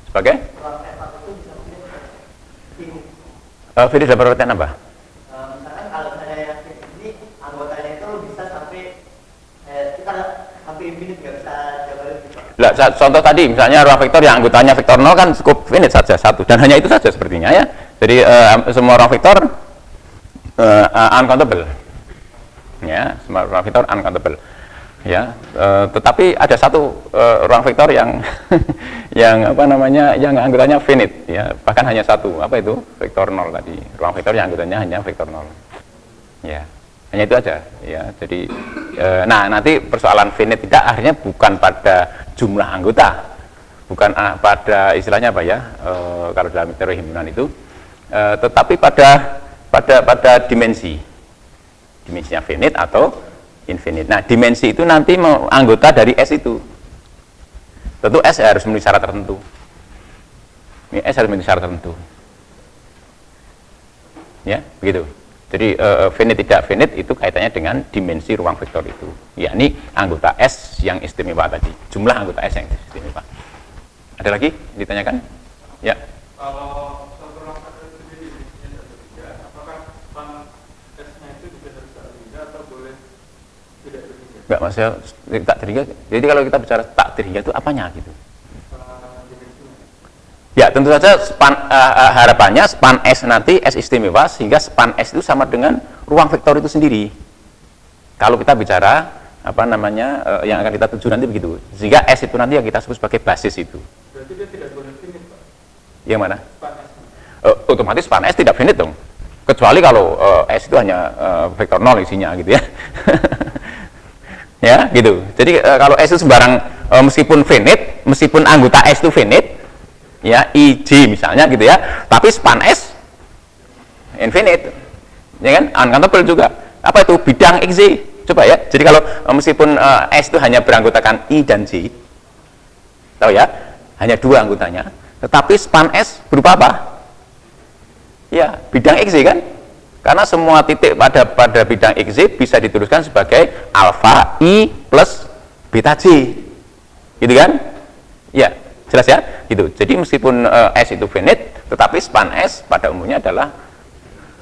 A: Sebagai?
B: ruang vektor itu bisa ini.
A: Video dapat pengertian apa?
B: Misalkan kalau saya yang ini anggotanya itu bisa sampai kita sampai infinite, nggak bisa jabarin gitu.
A: Lah, contoh tadi misalnya ruang vektor yang anggotanya vektor 0 kan cukup finite saja satu, dan hanya itu saja sepertinya ya. Jadi semua ruang vektor uncountable. Ya, semua ruang vektor uncountable. Ya, tetapi ada satu ruang vektor yang yang apa namanya, yang anggotanya finite ya, bahkan hanya satu. Apa itu? Vektor 0 tadi. Ruang vektor yang anggotanya hanya vektor 0. Ya. Hanya itu aja ya. Jadi nah, nanti persoalan finite tidak akhirnya bukan pada jumlah anggota. Bukan pada istilahnya apa ya? Kalau dalam teori himpunan itu tetapi pada dimensi. Dimensinya finite atau infinite. Nah, dimensi itu nanti anggota dari S itu. Tentu S harus memenuhi syarat tertentu. Ini S harus memenuhi syarat tertentu. Ya, begitu. Jadi finite tidak finite itu kaitannya dengan dimensi ruang vektor itu, yakni anggota S yang istimewa tadi, jumlah anggota S yang istimewa. Ada lagi ditanyakan? Ya.
C: Kalau satu ruang vektor itu sendiri dimensinya ada 3, apakah span S-nya itu juga harus ada 3 atau boleh tidak ada 3?
A: Enggak, maksudnya takdir hingga. Jadi kalau kita bicara takdir hingga itu apanya gitu? Ya, tentu saja harapannya span S nanti S istimewa sehingga span S itu sama dengan ruang vektor itu sendiri. Kalau kita bicara apa namanya yang akan kita tuju nanti begitu. Sehingga S itu nanti yang kita sebut sebagai basis itu.
C: Berarti dia tidak boleh finite, Pak?
A: Yang mana?
C: Span S.
A: Otomatis span S tidak finite dong. Kecuali kalau S itu hanya vektor 0 isinya gitu ya. Ya, gitu. Jadi kalau S itu sembarang meskipun finite, meskipun anggota S itu finite, ya I, J misalnya gitu ya, tapi span S infinite, ya kan, uncountable juga. Apa itu bidang XZ? Coba ya. Jadi kalau meskipun S itu hanya beranggotakan I dan J, tahu ya, hanya dua anggotanya, tetapi span S berupa apa? Ya, bidang XZ kan? Karena semua titik pada bidang XZ bisa dituliskan sebagai alfa I plus beta J, gitu kan? Ya. Jelas ya? Gitu. Jadi meskipun S itu finite, tetapi span S pada umumnya adalah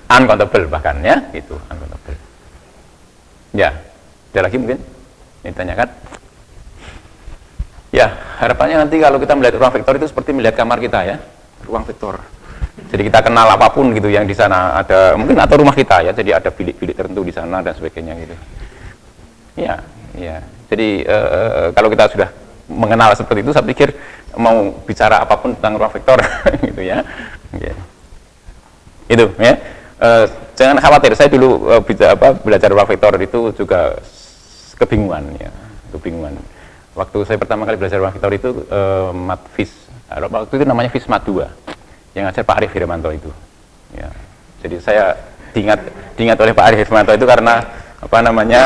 A: uncountable bahkan ya, gitu, uncountable. Ya, ada lagi mungkin ditanyakan? Ya, harapannya nanti kalau kita melihat ruang vektor itu seperti melihat kamar kita ya, ruang vektor. Jadi kita kenal apapun gitu yang di sana ada, mungkin atau rumah kita ya, jadi ada bilik-bilik tertentu di sana dan sebagainya gitu. Ya, ya. Jadi kalau kita sudah mengenal seperti itu, saya pikir mau bicara apapun tentang ruang vektor gitu ya. Okay. Itu ya. Jangan khawatir, saya dulu belajar ruang vektor itu juga kebingungan ya, kebingungan. Waktu saya pertama kali belajar ruang vektor itu matfis, waktu itu namanya Fismat 2 yang ngajar Pak Arif Firmanto itu. Ya. Jadi saya diingat oleh Pak Arif Firmanto itu karena apa namanya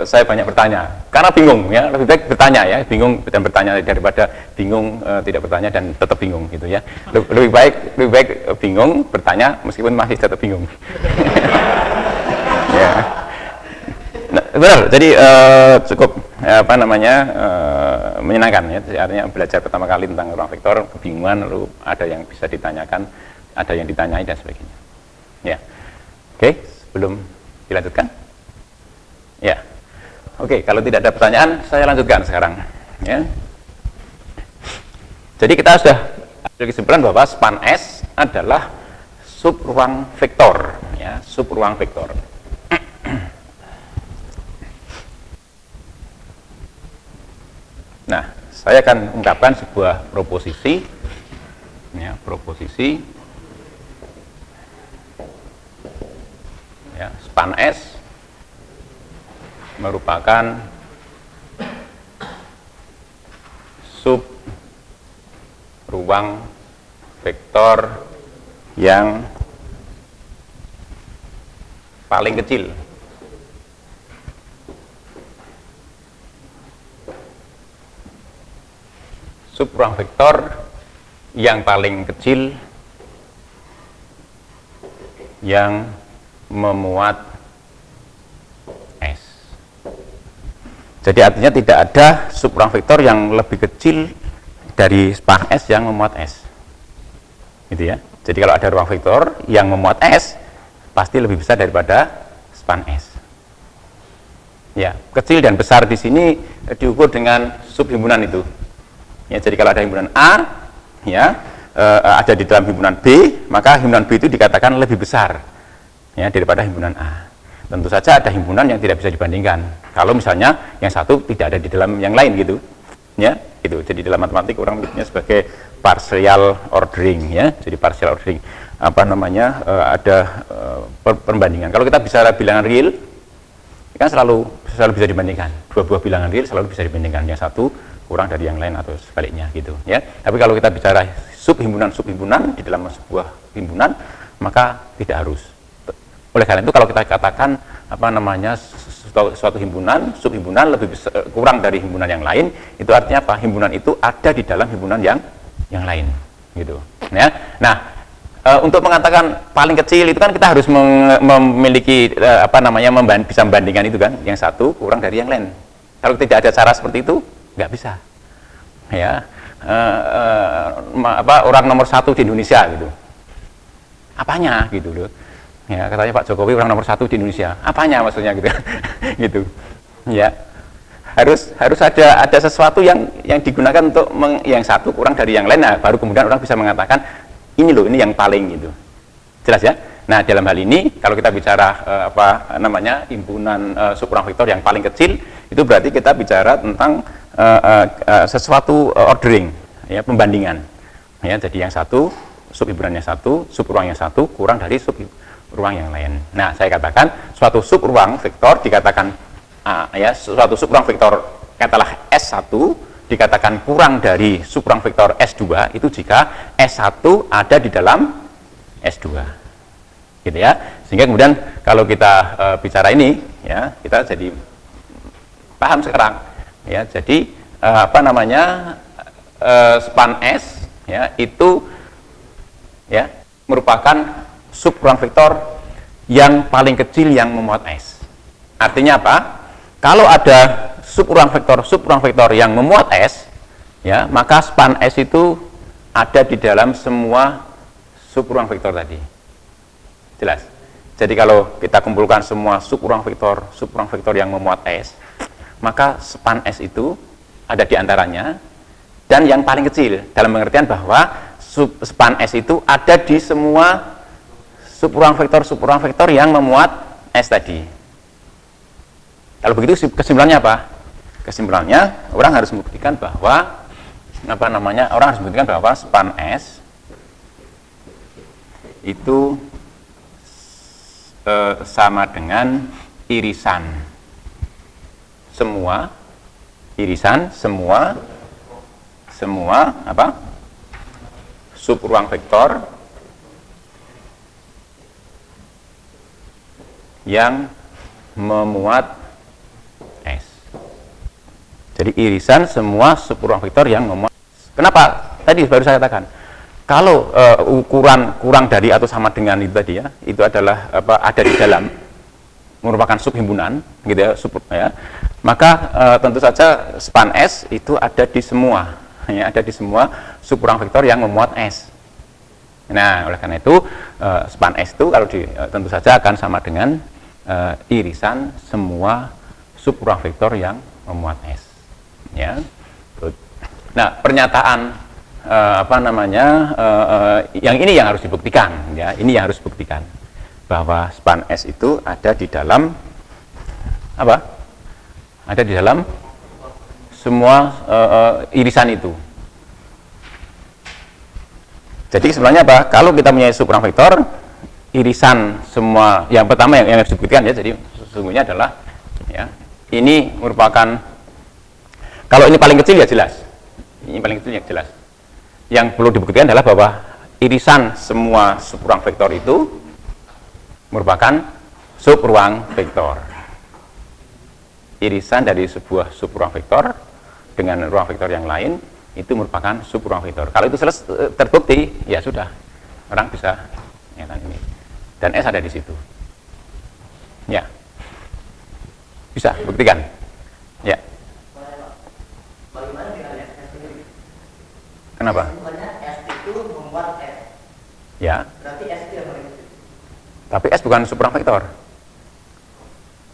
A: saya banyak bertanya karena bingung ya, lebih baik bertanya ya, bingung dan bertanya daripada bingung tidak bertanya dan tetap bingung gitu ya. Lebih baik bingung bertanya meskipun masih tetap bingung. Ya. Nah, benar, jadi cukup apa namanya menyenangkan ya, artinya belajar pertama kali tentang ruang vektor, kebingungan, lalu ada yang bisa ditanyakan, ada yang ditanyai dan sebagainya ya. Oke, sebelum dilanjutkan ya, oke, kalau tidak ada pertanyaan saya lanjutkan sekarang ya. Jadi kita sudah ada kesimpulan bahwa span S adalah sub ruang vektor ya, sub ruang vektor. Nah, saya akan ungkapkan sebuah proposisi, ya, proposisi, ya, span S merupakan sub ruang vektor yang paling kecil sub ruang vektor yang paling kecil yang memuat S. Jadi artinya tidak ada sub ruang vektor yang lebih kecil dari span S yang memuat S. Gitu ya. Jadi kalau ada ruang vektor yang memuat S pasti lebih besar daripada span S. Ya, kecil dan besar di sini diukur dengan subhimpunan itu. Ya, jadi kalau ada himpunan A, ya, ada di dalam himpunan B, maka himpunan B itu dikatakan lebih besar, ya, daripada himpunan A. Tentu saja ada himpunan yang tidak bisa dibandingkan. Kalau misalnya yang satu tidak ada di dalam yang lain gitu, ya, itu. Jadi dalam matematik orang menyebutnya sebagai partial ordering, ya. Jadi partial ordering, apa namanya, ada perbandingan. Kalau kita bicara bilangan real, kan selalu bisa dibandingkan. Dua buah bilangan real selalu bisa dibandingkan. Yang satu kurang dari yang lain atau sebaliknya gitu, ya. Tapi kalau kita bicara subhimpunan di dalam sebuah himpunan, maka tidak harus. Oleh karena itu kalau kita katakan apa namanya suatu himpunan, subhimpunan lebih besar, kurang dari himpunan yang lain, itu artinya apa? Himpunan itu ada di dalam himpunan yang lain gitu, ya. Nah, untuk mengatakan paling kecil itu kan kita harus memiliki apa namanya bisa membandingkan itu kan, yang satu kurang dari yang lain. Kalau tidak ada cara seperti itu nggak bisa, ya. Orang nomor satu di Indonesia gitu, apanya gitu loh, ya, katanya Pak Jokowi orang nomor satu di Indonesia, apanya maksudnya gitu. Gitu, ya. Harus ada sesuatu yang digunakan untuk yang satu kurang dari yang lain, nah, baru kemudian orang bisa mengatakan ini loh, ini yang paling gitu, jelas ya. Nah, dalam hal ini kalau kita bicara apa namanya himpunan subruang vektor yang paling kecil, itu berarti kita bicara tentang sesuatu ordering, ya, pembandingan, ya. Jadi yang satu subhimpunannya satu, subruangnya satu kurang dari subruang yang lain. Nah, saya katakan suatu subruang vektor dikatakan ya, suatu subruang vektor katakanlah S1 dikatakan kurang dari subruang vektor S2 itu jika S1 ada di dalam S2, gitu ya. Sehingga kemudian kalau kita bicara ini, ya, kita jadi paham sekarang, ya. Jadi apa namanya span S, ya, itu, ya, merupakan subruang vektor yang paling kecil yang memuat S. Artinya apa? Kalau ada subruang vektor yang memuat S, ya, maka span S itu ada di dalam semua subruang vektor tadi. Jelas. Jadi kalau kita kumpulkan semua subruang vektor yang memuat S, maka span S itu ada di antaranya dan yang paling kecil, dalam pengertian bahwa span S itu ada di semua subruang vektor yang memuat S tadi. Kalau begitu kesimpulannya apa? Kesimpulannya orang harus membuktikan bahwa span S itu sama dengan irisan semua apa? Subruang vektor yang memuat S. Jadi irisan semua subruang vektor yang memuat S. Kenapa? Tadi baru saya katakan, kalau ukuran kurang dari atau sama dengan itu tadi, ya, itu adalah apa, ada di dalam, merupakan subhimpunan, gitu ya, ya, maka tentu saja span S itu ada di semua, ya, ada di semua subruang vektor yang memuat S. Nah, oleh karena itu span S itu kalau tentu saja akan sama dengan irisan semua subruang vektor yang memuat S, ya. Nah, pernyataan yang ini yang harus dibuktikan, ya, ini yang harus dibuktikan bahwa span S itu ada di dalam apa? Ada di dalam semua irisan itu. Jadi sebenarnya apa? Kalau kita punya subrang vektor, irisan semua yang pertama yang harus dibuktikan ya. Jadi sesungguhnya adalah ya, ini merupakan, kalau ini paling kecil ya jelas. Ini paling kecil ya jelas. Yang perlu dibuktikan adalah bahwa irisan semua subruang vektor itu merupakan subruang vektor. Irisan dari sebuah subruang vektor dengan ruang vektor yang lain itu merupakan subruang vektor. Kalau itu terbukti, ya sudah, orang bisa nyatakan ini. Dan S ada di situ. Ya, bisa buktikan. Ya.
B: Bagaimana dengan S sendiri?
A: Kenapa?
B: Bukannya S itu membuat S.
A: Ya.
B: Berarti S itu yang paling kecil.
A: Tapi S bukan subruang vektor.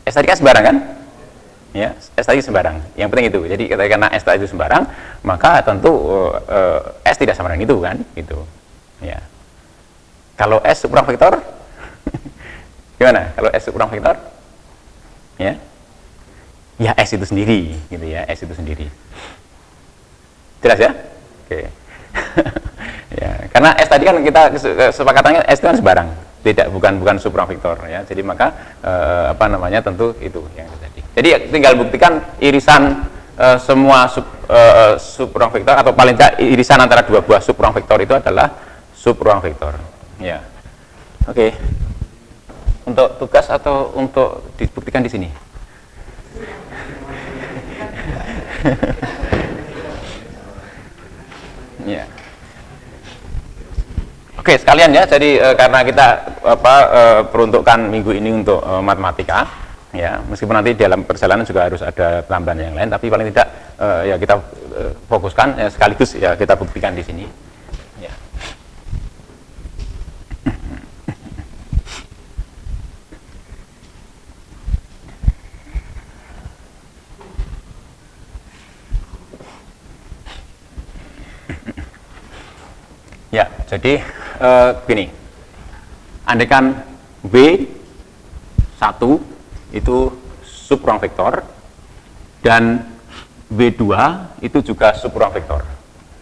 A: S tadi kan sembarang kan? Ya, S tadi sembarang. Yang penting itu. Jadi karena S tadi itu sembarang, maka tentu S tidak sama dengan itu kan? Gitu. Ya. Kalau S subruang vektor, gimana? Kalau S subruang vektor, ya, ya S itu sendiri, gitu ya. S itu sendiri. Jelas ya? Oke. Ya, karena S tadi kan kita kesepakatannya S itu kan sembarang. Tidak, bukan subruang vektor ya. Jadi maka tentu itu yang terjadi. Jadi tinggal buktikan irisan semua subruang vektor, atau paling tidak irisan antara dua buah subruang vektor itu adalah subruang vektor. Ya. Oke. Untuk tugas atau untuk dibuktikan di sini? Ya. Oke, sekalian ya. Jadi karena kita peruntukkan minggu ini untuk matematika, ya, meskipun nanti dalam perjalanan juga harus ada tambahan yang lain, tapi paling tidak ya kita fokuskan ya, sekaligus ya kita buktikan di sini. Ya. Ya, jadi gini, andaikan W1 itu subruang vektor dan W2 itu juga subruang vektor.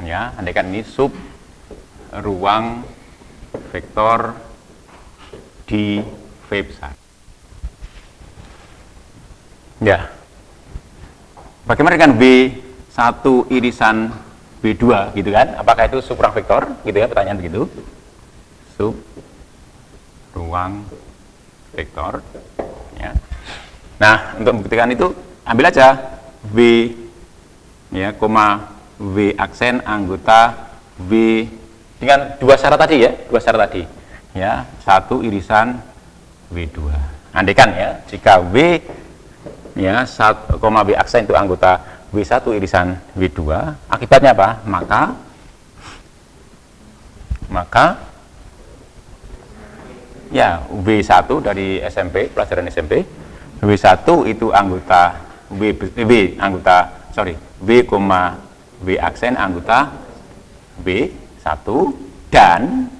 A: Ya, andaikan ini subruang vektor di V besar. Ya. Bagaimana dengan W1 irisan W2 gitu kan? Apakah itu subruang vektor? Gitu ya, pertanyaan begitu. Subruang vektor. Ya. Nah, untuk membuktikan itu ambil aja W ya, W aksen anggota W dengan dua syarat tadi ya, Ya, satu irisan W2. Andaikan ya, jika W ya, W aksen itu anggota W1 irisan W2, akibatnya apa? Maka ya W1 dari SMP, pelajaran SMP, W1 itu anggota W aksen anggota W1 dan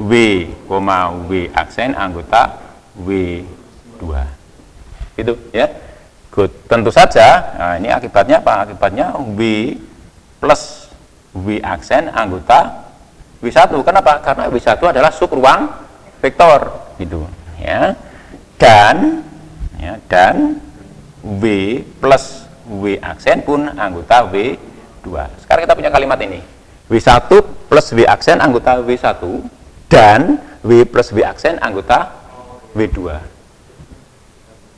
A: W aksen anggota W2. Gitu ya. Good. Tentu saja, nah ini akibatnya apa? Akibatnya W plus W aksen anggota W1. Kenapa? Karena W1 adalah subruang vektor gitu ya. Dan W plus W aksen pun anggota W2. Sekarang kita punya kalimat ini. W1 plus W aksen anggota W1 dan W plus W aksen anggota W2.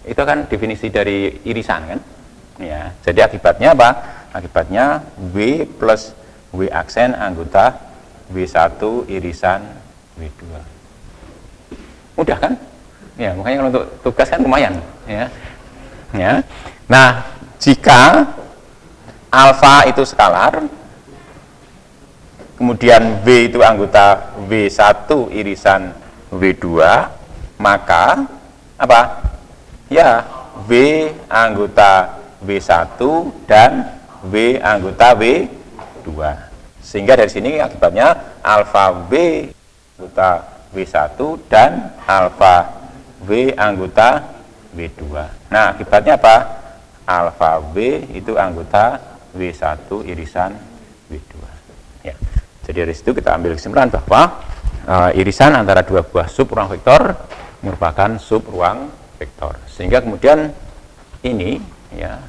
A: Itu kan definisi dari irisan kan? Ya, jadi akibatnya apa? Akibatnya W plus W aksen anggota W1 irisan W2. Mudah kan? Ya, makanya kalau untuk tugas kan lumayan, ya. Ya. Nah, jika alfa itu skalar, kemudian W itu anggota W1 irisan W2, maka apa? Ya, W anggota W1 dan W anggota W2. Sehingga dari sini akibatnya alfa W anggota W1 dan alfa W anggota W2. Nah, akibatnya apa? Alfa W itu anggota W1 irisan W2. Ya. Jadi dari situ kita ambil kesimpulan bahwa irisan antara dua buah sub ruang vektor merupakan sub ruang vektor. Sehingga kemudian ini ya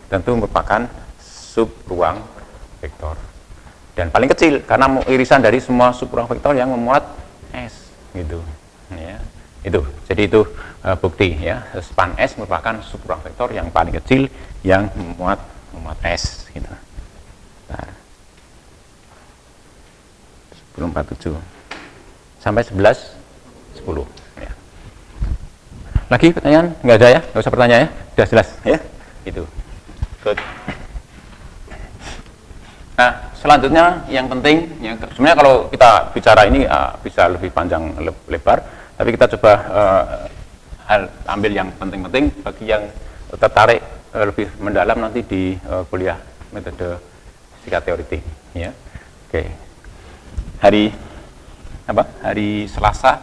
A: tentu merupakan sub ruang vektor. Dan paling kecil karena irisan dari semua sub ruang vektor yang memuat S gitu. Ya. Jadi itu bukti ya, span S merupakan sub ruang vektor yang paling kecil yang memuat S gitu. Nah, 1047 sampai 11 10 ya. Lagi pertanyaan? Nggak ada ya? Nggak usah bertanya ya? Sudah jelas ya? Itu. Good. Nah, selanjutnya yang penting, yang sebenarnya kalau kita bicara ini bisa lebih panjang lebar, tapi kita coba ambil yang penting-penting bagi yang tertarik lebih mendalam nanti di kuliah metode fisika teoretik. Ya, oke. Hari Selasa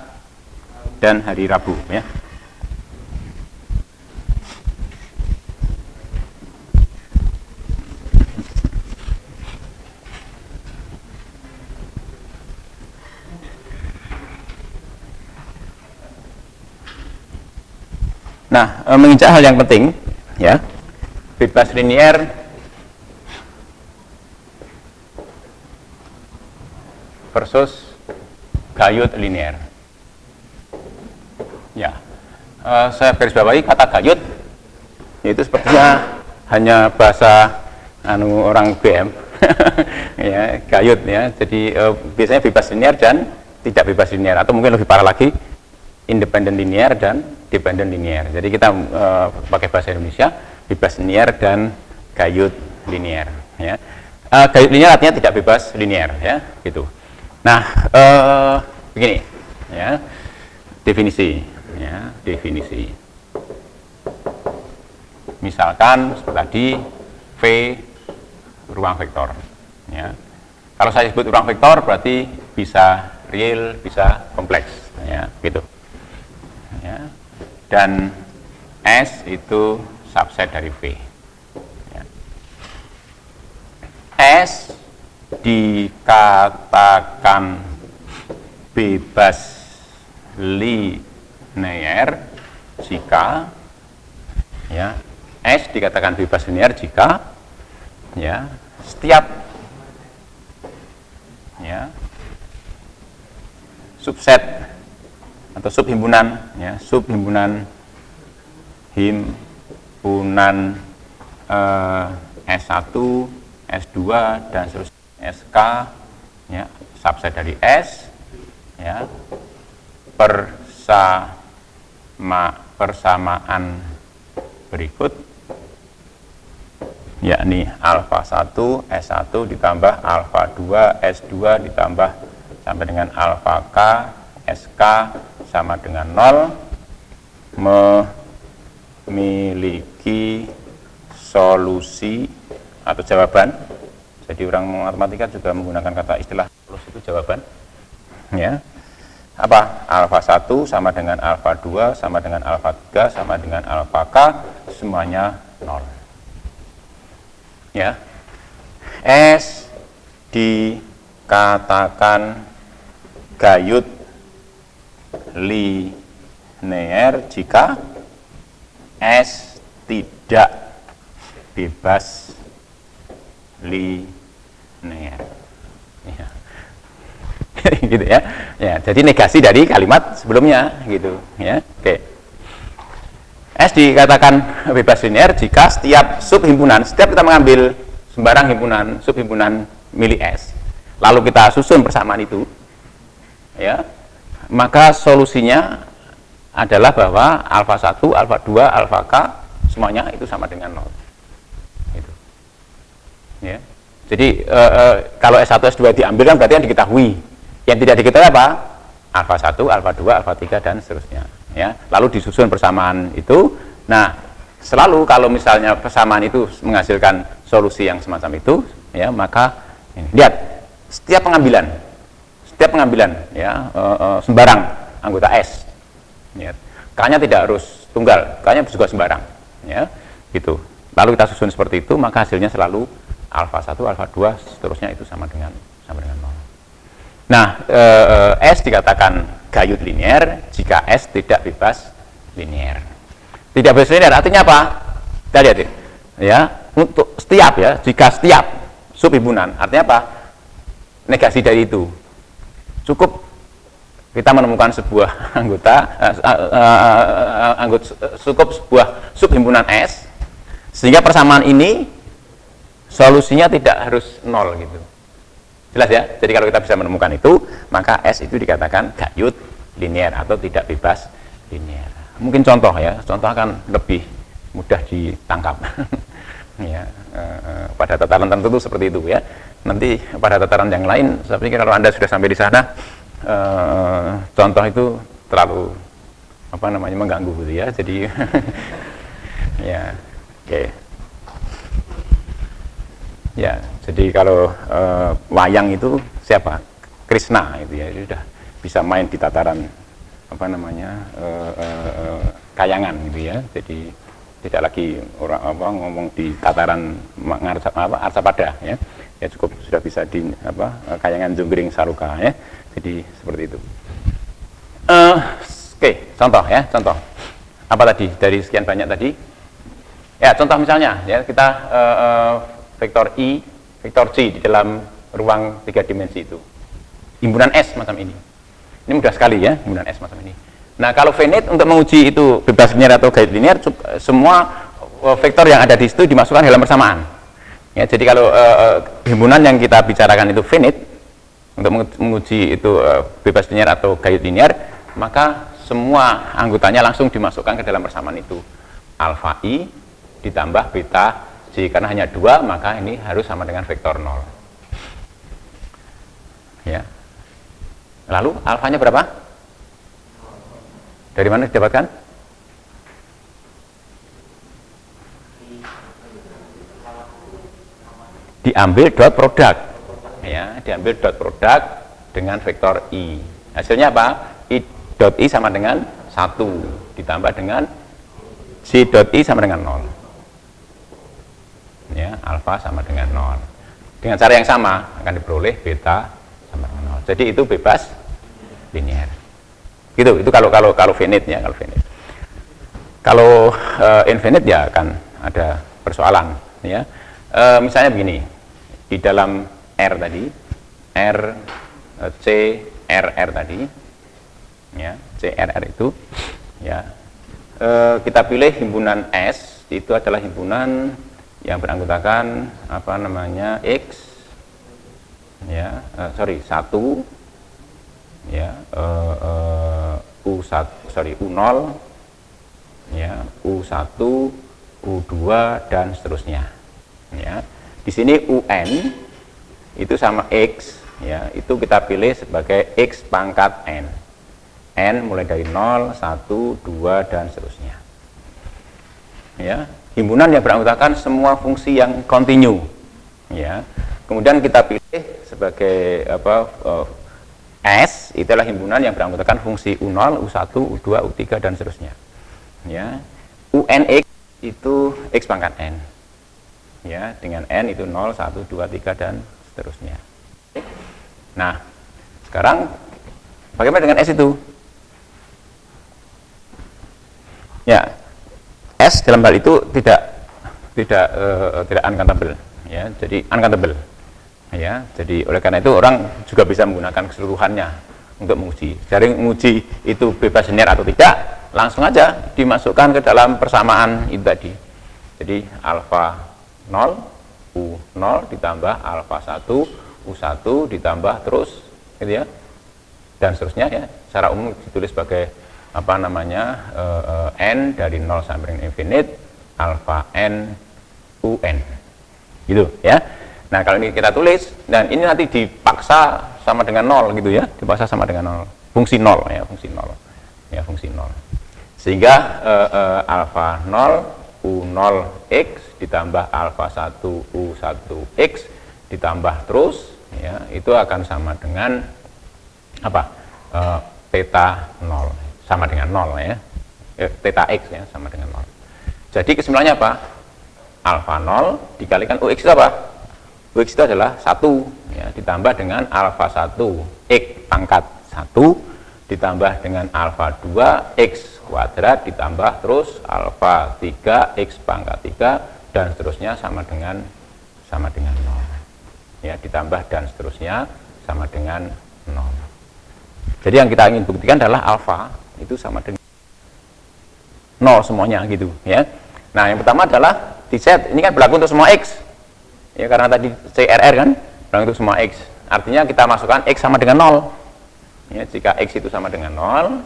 A: dan hari Rabu ya. Nah, menginjak hal yang penting, ya, bebas linier versus gayut linier. Ya, saya garis bawahi kata gayut, yaitu sepertinya hanya bahasa orang BM, ya, gayut ya. Jadi biasanya bebas linier dan tidak bebas linier, atau mungkin lebih parah lagi, independen linier dan dependent linier. Jadi kita pakai bahasa Indonesia bebas linier dan gayut linier. Ya. Gayut linier artinya tidak bebas linier, ya, gitu. Nah, begini, ya, definisi, ya, definisi. Misalkan seperti tadi V ruang vektor. Ya. Kalau saya sebut ruang vektor berarti bisa real, bisa kompleks, ya, gitu. Ya. Dan S itu subset dari V. Ya. S dikatakan bebas linier jika, ya, S dikatakan bebas linier jika, ya, setiap, ya, subset atau subhimpunan, ya, subhimpunan himpunan S1, S2 dan seterusnya SK, ya, subset dari S, ya, persamaan berikut, yakni alfa 1 S1 ditambah alfa 2 S2 ditambah sampai dengan alfa K SK sama dengan 0, memiliki solusi atau jawaban. Jadi orang matematika juga menggunakan kata istilah solusi itu jawaban. Ya. Apa? Alfa 1 sama dengan alfa 2 sama dengan alfa 3 sama dengan alfa K, semuanya 0. Ya. S dikatakan gayut linier jika S tidak bebas linier. Ya. Gitu ya. Ya, jadi negasi dari kalimat sebelumnya gitu, ya. Oke. S dikatakan bebas linier jika setiap subhimpunan, setiap kita mengambil sembarang himpunan, subhimpunan milik S, lalu kita susun persamaan itu, ya, maka solusinya adalah bahwa alfa 1, alfa 2, alfa K semuanya itu sama dengan 0. Gitu. Ya. Jadi kalau S1, S2 diambil kan berarti yang diketahui. Yang tidak diketahui apa? Alfa 1, alfa 2, alfa 3 dan seterusnya. Ya. Lalu disusun persamaan itu. Nah, selalu kalau misalnya persamaan itu menghasilkan solusi yang semacam itu, ya, maka ini, lihat setiap pengambilan, ya, sembarang anggota S, ya, K-nya tidak harus tunggal, kayaknya juga sembarang, ya, gitu. Lalu kita susun seperti itu, maka hasilnya selalu alfa 1, alfa 2, seterusnya itu sama dengan 0. Nah, S dikatakan gayut linear jika S tidak bebas linear. Tidak bebas linear artinya apa? Kita lihat ya, untuk setiap ya, jika setiap subhimpunan, artinya apa? Negasi dari itu. Cukup kita menemukan sebuah cukup sebuah subhimpunan S, sehingga persamaan ini solusinya tidak harus 0 gitu. Jelas ya? Jadi kalau kita bisa menemukan itu, maka S itu dikatakan gayut linear atau tidak bebas linear. Mungkin contoh ya, contoh akan lebih mudah ditangkap. Ya, pada tataran tertentu seperti itu ya. Nanti pada tataran yang lain, saya pikir kalau Anda sudah sampai di sana, contoh itu terlalu mengganggu gitu ya. Jadi ya, oke. Ya, jadi kalau wayang itu siapa? Krishna itu ya, sudah bisa main di tataran kayangan gitu ya. Jadi tidak lagi ngomong di tataran arsapada ya. Ya cukup sudah bisa di kayangan Junggering Saruka ya. Jadi seperti itu. Oke, contoh ya, contoh. Apa tadi dari sekian banyak tadi? Ya, contoh misalnya ya, kita vektor I, vektor C di dalam ruang 3 dimensi itu. Himpunan S macam ini. Ini mudah sekali ya, himpunan S macam ini. Nah, kalau finite untuk menguji itu bebas linear atau gayut linear, semua vektor yang ada di situ dimasukkan dalam persamaan. Ya, jadi kalau himpunan yang kita bicarakan itu finite, untuk menguji itu bebas linear atau gayut linear, maka semua anggotanya langsung dimasukkan ke dalam persamaan itu. Alfa I ditambah beta C, karena hanya 2, maka ini harus sama dengan vektor 0. Ya. Lalu alfanya berapa? Dari mana didapatkan? Diambil dot produk. Ya, diambil dot produk dengan vektor I. Hasilnya apa? I dot I sama dengan 1 ditambah dengan C dot I sama dengan 0. Ya, alfa sama dengan 0. Dengan cara yang sama akan diperoleh beta sama dengan 0. Jadi itu bebas linear. Gitu, itu kalau finite ya, kalau finite. Kalau infinite ya akan ada persoalan ya. Misalnya begini, di dalam R tadi, R C R tadi ya, C R itu ya. Kita pilih himpunan S, itu adalah himpunan yang beranggotakan X ya, 1 ya, U0 ya, U1, U2 dan seterusnya ya. Di sini UN itu sama X ya, itu kita pilih sebagai X pangkat N. N mulai dari 0, 1, 2 dan seterusnya ya. Himpunan yang beranggotakan semua fungsi yang kontinu ya. Kemudian kita pilih sebagai S, itulah himpunan yang beranggotakan fungsi U0, U1, U2, U3 dan seterusnya ya. UNX itu X pangkat N ya, dengan N itu 0, 1, 2, 3 dan seterusnya. Nah, sekarang bagaimana dengan S itu? Ya, S dalam hal itu tidak uncountable ya, jadi uncountable ya. Jadi oleh karena itu orang juga bisa menggunakan keseluruhannya untuk menguji. Jadi menguji itu bebas linear atau tidak, langsung aja dimasukkan ke dalam persamaan itu tadi. Jadi alfa 0 U0 ditambah alfa 1 U1 ditambah terus gitu ya, dan seterusnya ya. Secara umum ditulis sebagai N dari 0 sampai dengan infinite alfa N UN gitu ya. Nah, kalau ini kita tulis dan ini nanti dipaksa sama dengan 0 gitu ya, dipaksa sama dengan 0, fungsi 0 ya, fungsi 0 ya, fungsi 0, sehingga alfa 0 U0X ditambah alfa 1 U1X ditambah terus ya, itu akan sama dengan apa? Theta 0, sama dengan 0 ya. theta x ya sama dengan 0. Jadi kesimpulannya apa? Alfa 0 dikalikan ux itu apa? Ux itu adalah 1 ya, ditambah dengan alfa 1 x pangkat 1 ditambah dengan alfa 2 x kuadrat ditambah terus alfa 3 x pangkat 3 dan seterusnya sama dengan 0 ya, ditambah dan seterusnya sama dengan 0. Jadi yang kita ingin buktikan adalah alfa itu sama dengan 0 semuanya gitu ya. Nah yang pertama adalah di set ini kan berlaku untuk semua x ya, karena tadi CRR kan berlaku untuk semua x, artinya kita masukkan x sama dengan 0 ya. Jika x itu sama dengan 0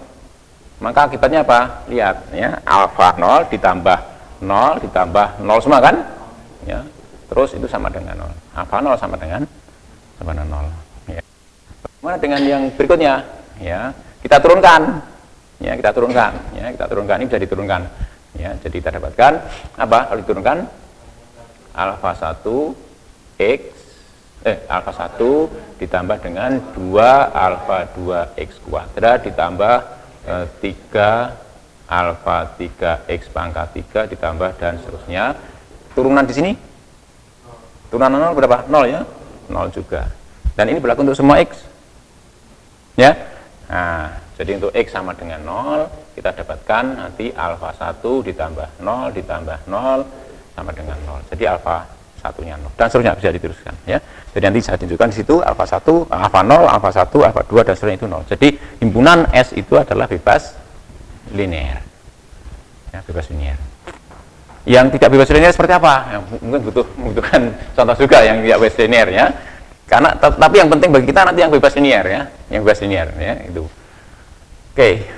A: maka akibatnya apa? Lihat ya, alfa 0 ditambah 0 ditambah 0 semua kan ya, terus itu sama dengan 0. Alfa 0 sama dengan 0 ya. Bagaimana dengan yang berikutnya ya, kita turunkan ya, kita turunkan ini bisa diturunkan ya. Jadi kita dapatkan apa kalau diturunkan? Alfa 1 x alfa 1 ditambah dengan 2 alfa 2 x kuadrat ditambah 3 alfa 3 x pangkat 3 ditambah dan seterusnya. Turunan di sini turunan 0 berapa? 0 ya, 0 juga, dan ini berlaku untuk semua x ya. Nah, jadi untuk x sama dengan 0 kita dapatkan nanti alfa 1 ditambah 0 ditambah 0 sama dengan 0. Jadi alfa satunya 0 dan seterusnya bisa diteruskan ya. Jadi nanti saya tunjukkan di situ alfa 1, alfa 0, alfa 1, alfa 2 dan seterusnya itu 0. Jadi himpunan S itu adalah bebas linear. Ya, bebas linear. Yang tidak bebas linear seperti apa? Ya, mungkin membutuhkan contoh juga yang tidak bebas linear ya. Karena tapi yang penting bagi kita nanti yang bebas linear ya, yang bebas linear ya itu. Oke,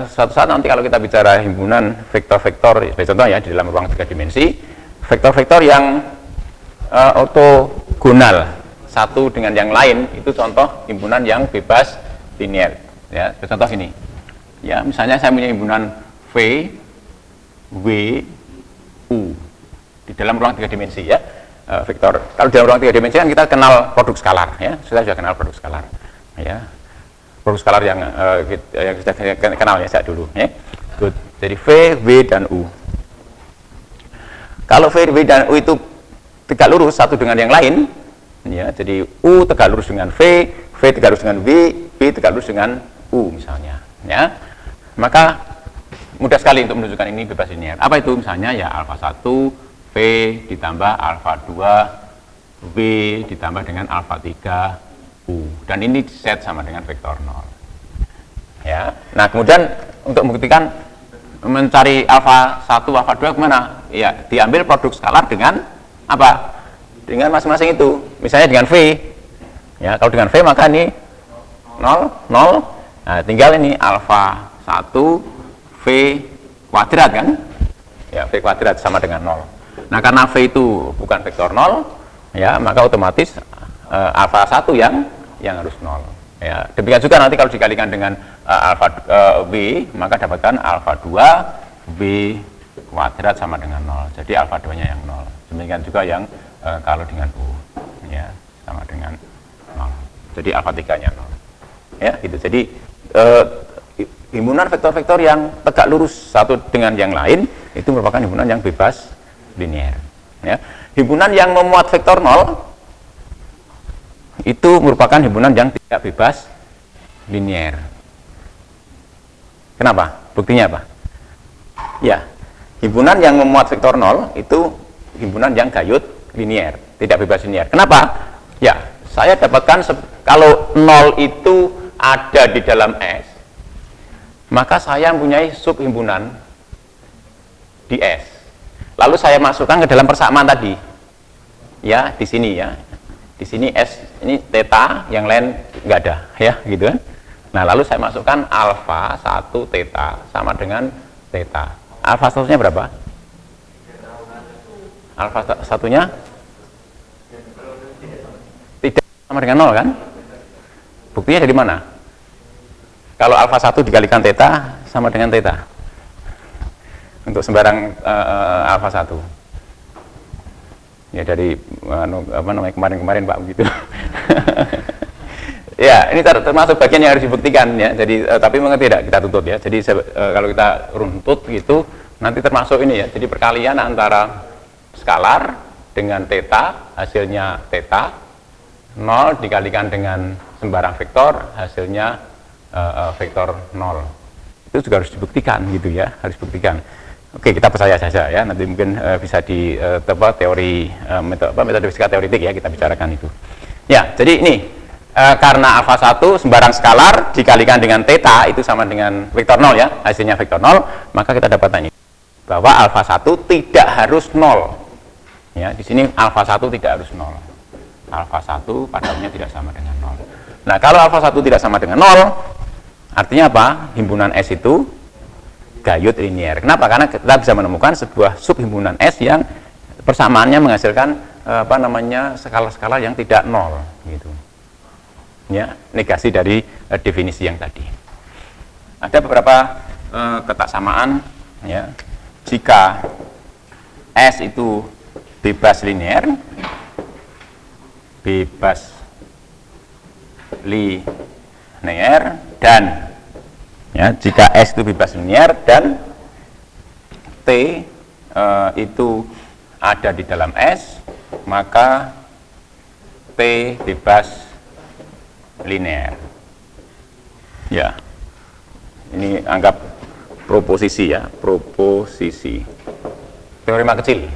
A: suatu saat nanti kalau kita bicara himpunan vektor-vektor, sebagai contoh ya di dalam ruang 3 dimensi, vektor-vektor yang ortogonal satu dengan yang lain itu contoh himpunan yang bebas linear ya. Contoh ini ya, misalnya saya punya himpunan V, W, U di dalam ruang 3 dimensi ya. Vektor. Kalau di dalam ruang 3 dimensi kan kita kenal produk skalar ya. Sudah kenal produk skalar ya. Produk skalar yang kita kenal ya sejak dulu ya. Good. Jadi V, W dan U. Kalau V, W dan U itu tegak lurus satu dengan yang lain ya. Jadi U tegak lurus dengan V tegak lurus dengan W tegak lurus dengan U misalnya ya. Maka mudah sekali untuk menunjukkan ini bebas linear. Apa itu? Misalnya ya alfa 1 V ditambah alfa 2 W ditambah dengan alfa 3 U, dan ini set sama dengan vektor 0 ya. Nah kemudian untuk membuktikan mencari alfa 1 alfa 2 kemana? Ya diambil produk skalar dengan apa? Dengan masing-masing itu. Misalnya dengan V ya, kalau dengan V maka ini 0 0. Nah tinggal ini alfa 1 V kuadrat kan ya, V kuadrat sama dengan 0. Nah karena V itu bukan vektor 0 ya, maka otomatis alfa 1 yang harus 0 ya. Demikian juga nanti kalau dikalikan dengan alfa W maka dapatkan alfa 2 W kuadrat sama dengan 0. Jadi alfa 2 nya yang 0. Demikian juga yang kalau dengan U ya, sama dengan 0. Jadi alfa 3 nya 0 ya gitu. Jadi himpunan vektor-vektor yang tegak lurus satu dengan yang lain itu merupakan himpunan yang bebas linear ya. Himpunan yang memuat vektor 0 itu merupakan himpunan yang tidak bebas linear. Kenapa? Buktinya apa? Ya, himpunan yang memuat vektor 0 itu himpunan yang gayut linear, tidak bebas linear. Kenapa? Ya, saya dapatkan kalau 0 itu ada di dalam S, maka saya mempunyai subhimpunan di S. Lalu saya masukkan ke dalam persamaan tadi. Ya, di sini ya. Di sini S ini theta, yang lain enggak ada ya, gitu kan. Nah, lalu saya masukkan alfa 1 theta sama dengan theta. Alfa satunya berapa? Alfa satunya tidak sama dengan 0 kan? Buktinya dari mana? Kalau alfa 1 dikalikan theta sama dengan theta. Untuk sembarang alfa 1 ya, dari apa namanya kemarin Pak begitu. Ya, ini termasuk bagian yang harus dibuktikan ya. Jadi tapi memang tidak kita tuntut ya. Jadi kalau kita runtut gitu nanti termasuk ini ya. Jadi perkalian antara skalar dengan theta, hasilnya theta, 0 dikalikan dengan sembarang vektor, hasilnya vektor 0. Itu juga harus dibuktikan gitu ya, harus dibuktikan. Oke, kita percaya saja ya. Nanti mungkin bisa di teori metode fisika teoritik ya kita bicarakan itu. Ya, jadi ini karena alfa 1 sembarang skalar dikalikan dengan theta itu sama dengan vektor 0 ya, hasilnya vektor 0, maka kita dapat ini bahwa alfa 1 tidak harus 0. Ya, di sini alfa 1 tidak harus 0. Alfa 1 padahalnya tidak sama dengan 0. Nah, kalau alfa 1 tidak sama dengan 0, artinya apa? Himpunan S itu gayut linier. Kenapa? Karena kita bisa menemukan sebuah subhimpunan S yang persamaannya menghasilkan skala-skala yang tidak 0 gitu. Ya, negasi dari definisi yang tadi. Ada beberapa ketaksamaan ya. Jika S itu bebas linear dan ya, jika S itu bebas linear dan T itu ada di dalam S, maka T bebas linear. Ya, ini anggap proposisi ya, proposisi. Teorema kecil.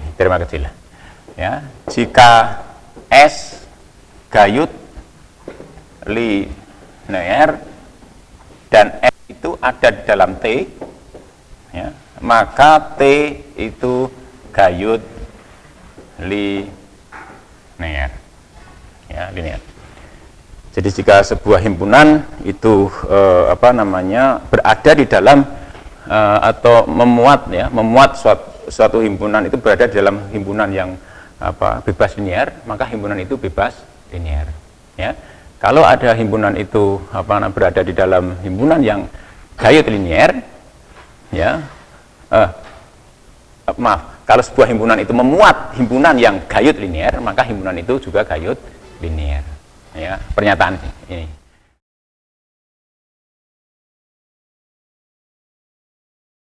A: Ya, jika S gayut linear dan S itu ada di dalam T, ya, maka T itu gayut linear. Ya, linear. Jadi jika sebuah himpunan itu berada di dalam atau memuat suatu himpunan itu berada di dalam himpunan yang bebas linear, maka himpunan itu bebas linear. Ya, kalau ada himpunan itu berada di dalam himpunan yang gayut linear, ya, kalau sebuah himpunan itu memuat himpunan yang gayut linear, maka himpunan itu juga gayut linear. Ya, pernyataan ini.